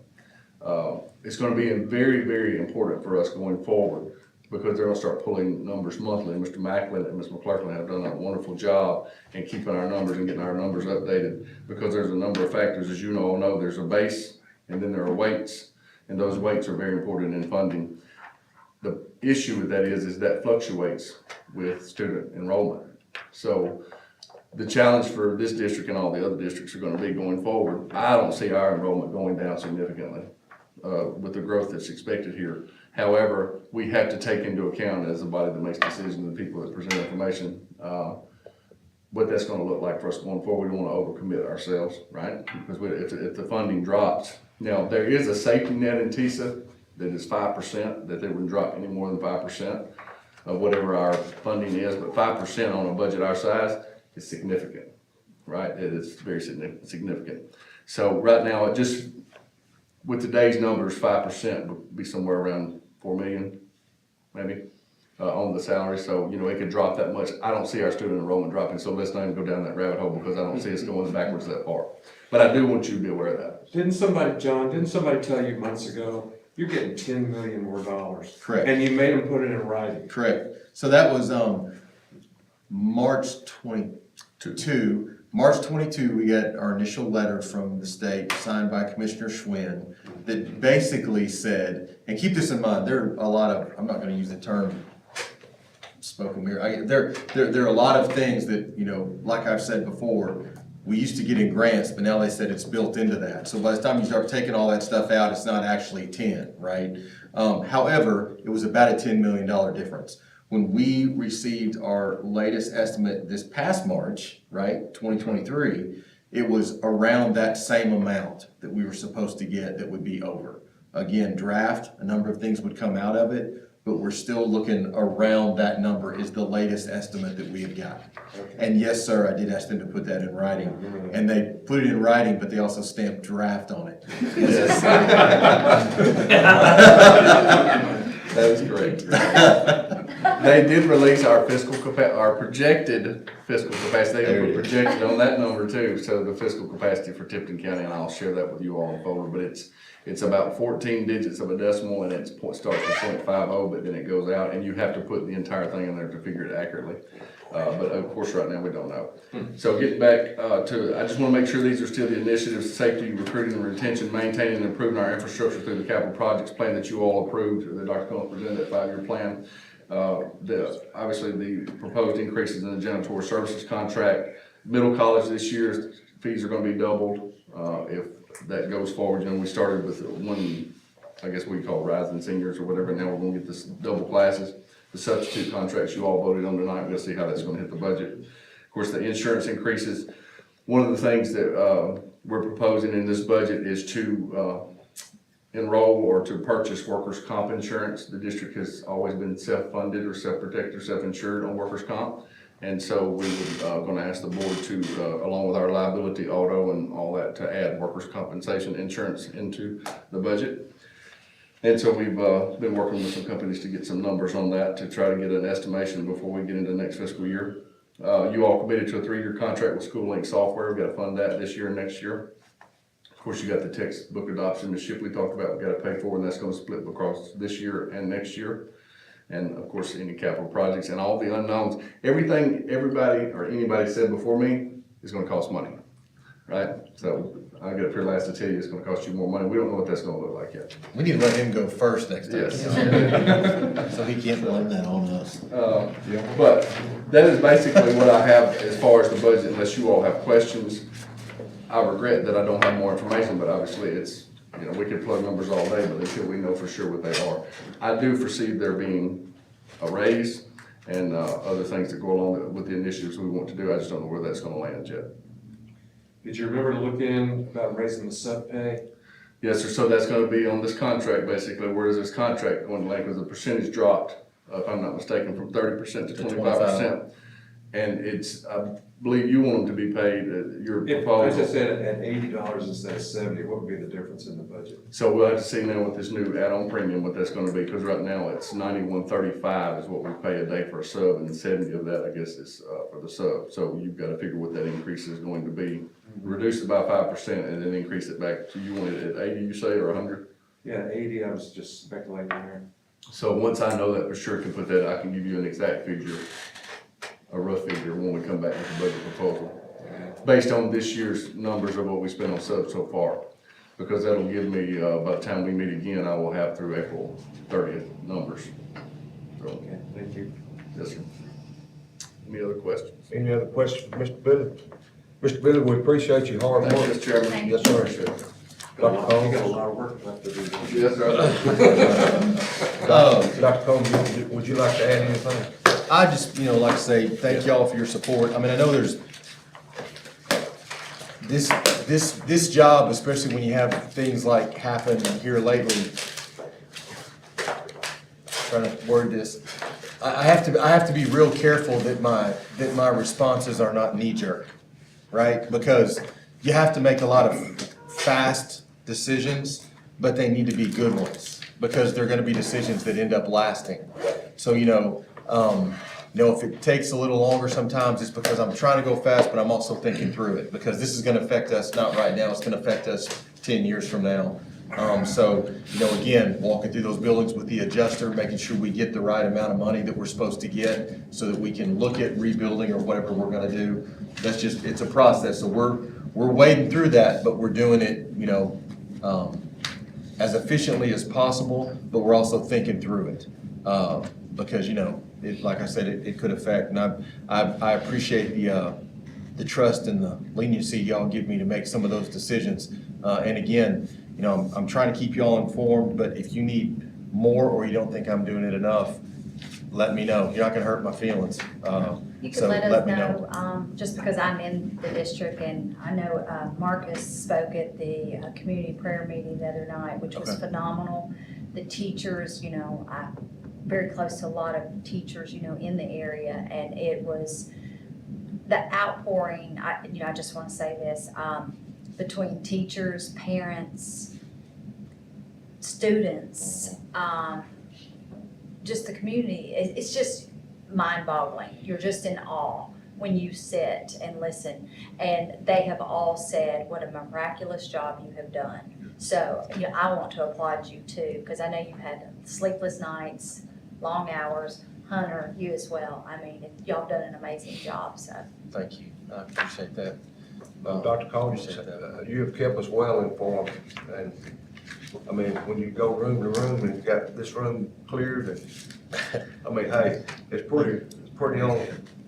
It's gonna be very, very important for us going forward because they're gonna start pulling numbers monthly. Mr. Macklin and Ms. McClurkin have done a wonderful job in keeping our numbers and getting our numbers updated because there's a number of factors, as you all know, there's a base and then there are weights, and those weights are very important in funding. The issue with that is that fluctuates with student enrollment. So the challenge for this district and all the other districts are gonna be going forward. I don't see our enrollment going down significantly with the growth that's expected here. However, we have to take into account as the body that makes decisions and the people that present information, what that's gonna look like for us going forward. We don't wanna overcommit ourselves, right? Because if the funding drops, now there is a safety net in TISA that is 5%, that they wouldn't drop any more than 5% of whatever our funding is, but 5% on a budget our size is significant, right? It is very significant. So right now, it just, with today's numbers, 5% would be somewhere around 4 million, maybe, on the salary. So, it could drop that much. I don't see our student enrollment dropping, so let's not even go down that rabbit hole because I don't see us going backwards that far. But I do want you to be aware of that. Didn't somebody tell you months ago, you're getting $10 million more dollars? Correct. And you made them put it in writing? Correct. So that was March 22. March 22, we got our initial letter from the state signed by Commissioner Schwinn that basically said, and keep this in mind, there are a lot of, I'm not going to use the term spoken mirror. There are a lot of things that, like I've said before, we used to get in grants, but now they said it's built into that. So by the time you start taking all that stuff out, it's not actually 10, right? However, it was about a $10 million difference. When we received our latest estimate this past March, right, 2023, it was around that same amount that we were supposed to get that would be over. Again, draft, a number of things would come out of it, but we're still looking around that number is the latest estimate that we have got. Okay. And yes, sir, I did ask them to put that in writing. Mm-hmm. And they put it in writing, but they also stamped draft on it. Yes. That was great. They did release our projected fiscal capacity. They were projected on that number too. So the fiscal capacity for Tipton County, and I'll share that with you all in forward, but it's about 14 digits of a decimal, and it starts with 0.50, but then it goes out, and you have to put the entire thing in there to figure it accurately. But of course, right now, we don't know. So getting back to, I just want to make sure these are still the initiatives: safety, recruiting and retention, maintaining and improving our infrastructure through the capital projects plan that you all approved, or that Dr. Combs presented, that 5-year plan. Obviously, the proposed increases in the janitorial services contract. Middle college this year, fees are gonna be doubled, if that goes forward. You know, we started with one, I guess we call rising seniors or whatever, now we're gonna get this double classes. The substitute contracts you all voted on tonight, we'll see how that's gonna hit the budget. Of course, the insurance increases. One of the things that, we're proposing in this budget is to, enroll or to purchase workers' comp insurance. The district has always been self-funded or self-protected or self-insured on workers' comp. And so we were gonna ask the board to, along with our liability, auto and all that, to add workers' compensation insurance into the budget. And so we've been working with some companies to get some numbers on that to try to get an estimation before we get into next fiscal year. You all committed to a 3-year contract with SchoolLink Software. We've got to fund that this year and next year. Of course, you got the textbook adoption, the ship we talked about, we got to pay for, and that's going to split across this year and next year. And of course, any capital projects and all the unknowns. Everything everybody or anybody said before me is going to cost money, right? So I get up here last to tell you it's going to cost you more money. We don't know what that's going to look like yet. We need to let him go first next time. Yes. So he can't blame that on us. But that is basically what I have as far as the budget, unless you all have questions. I regret that I don't have more information, but obviously it's, you know, we could plug numbers all day, but until we know for sure what they are. I do foresee there being a raise and other things that go along with the initiatives we want to do. I just don't know where that's gonna land yet. Did you remember to look in about raising the sub pay? Yes, sir. So that's gonna be on this contract, basically. Where is this contract going to land? Because the percentage dropped, if I'm not mistaken, from 30% to 25%. And it's, I believe you want them to be paid, your If I proposal. just said at $80 instead of 70, what would be the difference in the budget? So we'll have to see now with this new add-on premium what that's gonna be, because right now it's $91.35 is what we pay a day for a sub, and 70 of that, I guess, is for the sub. So you've got to figure what that increase is going to be. Reduce it by 5% and then increase it back to, you want it at 80, you say, or 100? Yeah, 80, I was just speculating there. So once I know that for sure, can put that, I can give you an exact figure, a rough figure when we come back with the budget proposal, based on this year's numbers of what we spent on subs so far. Because that'll give me, by the time we meet again, I will have through April 30th numbers. So, Okay, thank you. yes, sir. Any other questions? Any other questions for Mr. Billy? Mr. Billy, we appreciate your hard work. Thank you, Mr. Chairman. Yes, sir. Appreciate it. Dr. You Combs? got a lot of work left to do. Yes, sir. Dr. Combs, would you like to add anything? I just, like I say, thank y'all for your support. I mean, I know there's, this job, especially when you have things like happen here lately, trying to word this, I have to be real careful that my responses are not knee-jerk, right? Because you have to make a lot of fast decisions, but they need to be good ones, because they're gonna be decisions that end up lasting. So, if it takes a little longer sometimes, it's because I'm trying to go fast, but I'm also thinking through it, because this is gonna affect us, not right now, it's gonna affect us 10 years from now. Again, walking through those buildings with the adjuster, making sure we get the right amount of money that we're supposed to get, so that we can look at rebuilding or whatever we're gonna do. That's just, it's a process, so we're wading through that, but we're doing it, as efficiently as possible, but we're also thinking through it. Because, like I said, it could affect, and I appreciate the trust and the leniency y'all give me to make some of those decisions. And again, I'm trying to keep y'all informed, but if you need more or you don't think I'm doing it enough, let me know. You're not gonna hurt my feelings. You So could let us let me know, just because I'm in the district, and I know Marcus spoke at the community prayer meeting the other night, which was Okay. phenomenal. The teachers, I'm very close to a lot of teachers, in the area, and it was the outpouring. I just want to say this, between teachers, parents, students, just the community, it's just mind-boggling. You're just in awe when you sit and listen. And they have all said what a miraculous job you have done. So, I want to applaud you too, because I know you've had sleepless nights, long hours. Hunter, you as well. I mean, y'all have done an amazing job, so. Thank you, I appreciate that. Dr. Combs, you have kept us well informed, and I mean, when you go room to room and you got this room cleared and, I mean, hey, it's pretty on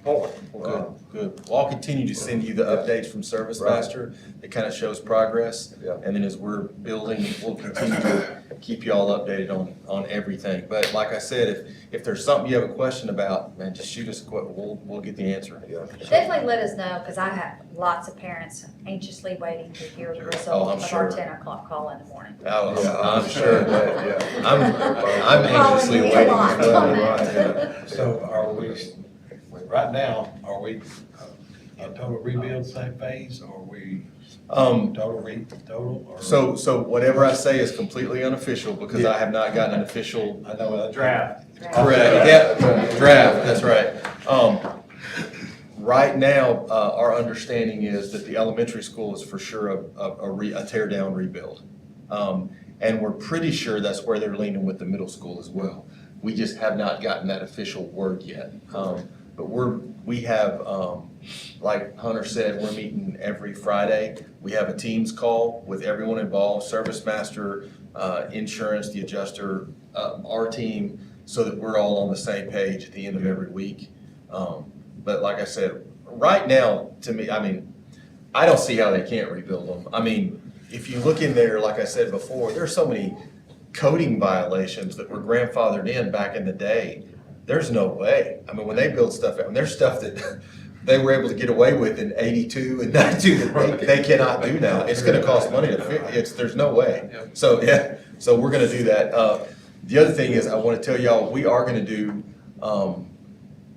point. Good, good. Well, I'll continue to send you the updates from Service Master. It kind of shows progress. Yeah. And then as we're building, we'll continue to keep you all updated on everything. But like I said, if there's something you have a question about, man, just shoot us a question. We'll get the answer. Yeah. Definitely let us know, because I have lots of parents anxiously waiting to hear the I'm result of sure. our 10 o'clock call in the morning. Oh, Yeah, I'm sure. Yeah. I'm anxiously Calling me a waiting. lot as well. on that. So are we, right now, are we a total rebuild same phase, or are we total, or? So whatever I say is completely unofficial because I have not gotten an official. I know, a draft. Correct, yeah, draft, that's right. Right now, our understanding is that the elementary school is for sure a tear down rebuild. And we're pretty sure that's where they're leaning with the middle school as well. We just have not gotten that official word yet. But we have, like Hunter said, we're meeting every Friday. We have a Teams call with everyone involved, Service Master, insurance, the adjuster, our team, so that we're all on the same page at the end of every week. But like I said, right now, to me, I mean, I don't see how they can't rebuild them. I mean, if you look in there, like I said before, there's so many coding violations that were grandfathered in back in the day. There's no way. I mean, when they build stuff out, and there's stuff that they were able to get away with in 82 and 92 that they cannot do now. It's gonna cost money to fix, there's no way. So, yeah, so we're gonna do that. The other thing is, I wanna tell y'all, we are gonna do,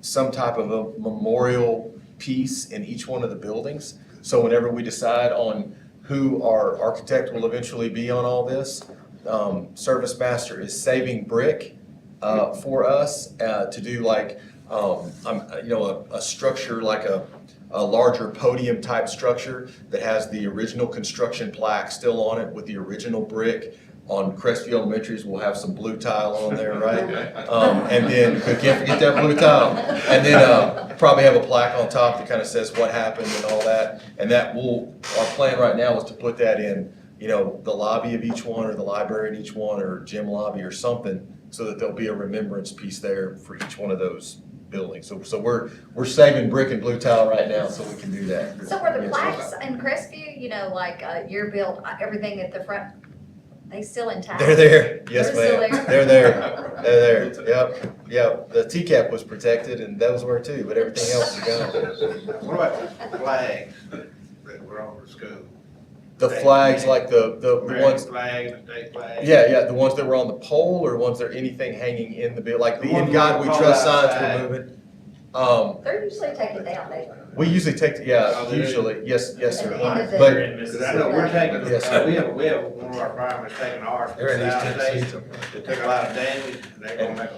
some type of a memorial piece in each one of the buildings. So whenever we decide on who our architect will eventually be on all this, Service Master is saving brick for us to do like, a structure like a larger podium type structure that has the original construction plaque still on it with the original brick. On Crestview Elementary's, we'll have some blue tile on there, right? And then, we can't forget that blue tile. And then probably have a plaque on top that kind of says what happened and all that. And that our plan right now is to put that in, the lobby of each one, or the library in each one, or gym lobby or something, so that there'll be a remembrance piece there for each one of those buildings. So we're saving brick and blue tile right now, so we can do that. So were the Yes. plaques in Crestview, like year built, everything at the front, they still intact? They're there, yes, They're ma'am. still They're there, they're there, yep. The TCAP was protected and those were too, but everything else is gone. What about the flags that were over the school? The flags, like the ones, Flag, the state flag? yeah, the ones that were on the pole, or ones that are anything hanging in the building, like the "In God We Trust" signs we're moving. They're usually taken down, We usually take, Oh, they do? usually, yes, sir. At the end of the- But, Because I know we're taking, Yes, sir. we have one of our firemen taking ours from They're in East South Tennessee. State. They took a lot of damage, and they're gonna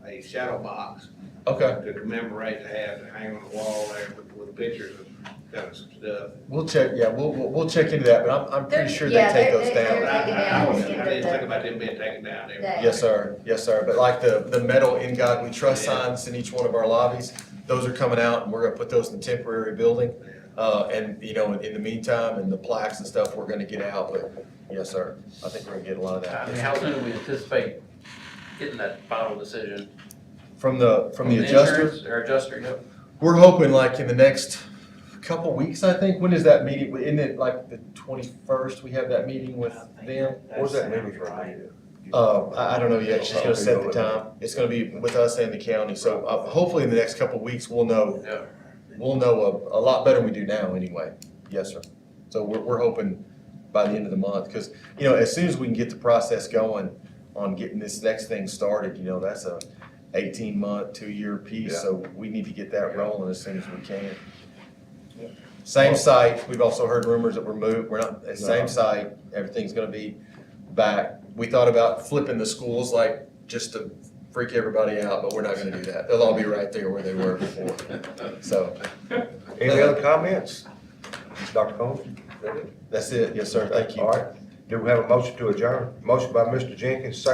make a shadow box okay, to commemorate, to have to hang on the wall there with pictures of kind of some stuff. we'll check, we'll check into that, but I'm pretty sure they Yeah, take they're- those they're- down. But I taken down. didn't think about them being taken down there. Yeah. Yes, sir, but like the metal "In God We Trust" signs in each one of our lobbies, those are coming out, and we're gonna put those in the temporary building. And, in the meantime, and the plaques and stuff, we're gonna get out, but, yes, sir, I think we're gonna get a lot of I mean, that. how soon do we anticipate getting that final decision? From the adjuster, Insurance or adjuster, yep. we're hoping like in the next couple weeks, I think. When is that meeting? Isn't it like the 21st, we have that meeting with them? Where's that meeting right? I don't know yet, she's gonna set the time. It's gonna be with us and the county, so hopefully in the next couple weeks, we'll know Yeah. a lot better than we do now anyway. Yes, sir. So we're hoping by the end of the month, because, as soon as we can get the process going on getting this next thing started, that's a 18-month, 2-year piece, Yeah. so we need to get that rolling as soon as we can. Same site, we've also heard rumors that we're not, same site, everything's gonna be back. We thought about flipping the schools, like, just to freak everybody out, but we're not gonna do that. They'll all be right there where they were before, so. Any other comments? Dr. Combs? That's it, yes, sir, thank you. All right, do we have a motion to adjourn? Motion by Mr. Jenkins, second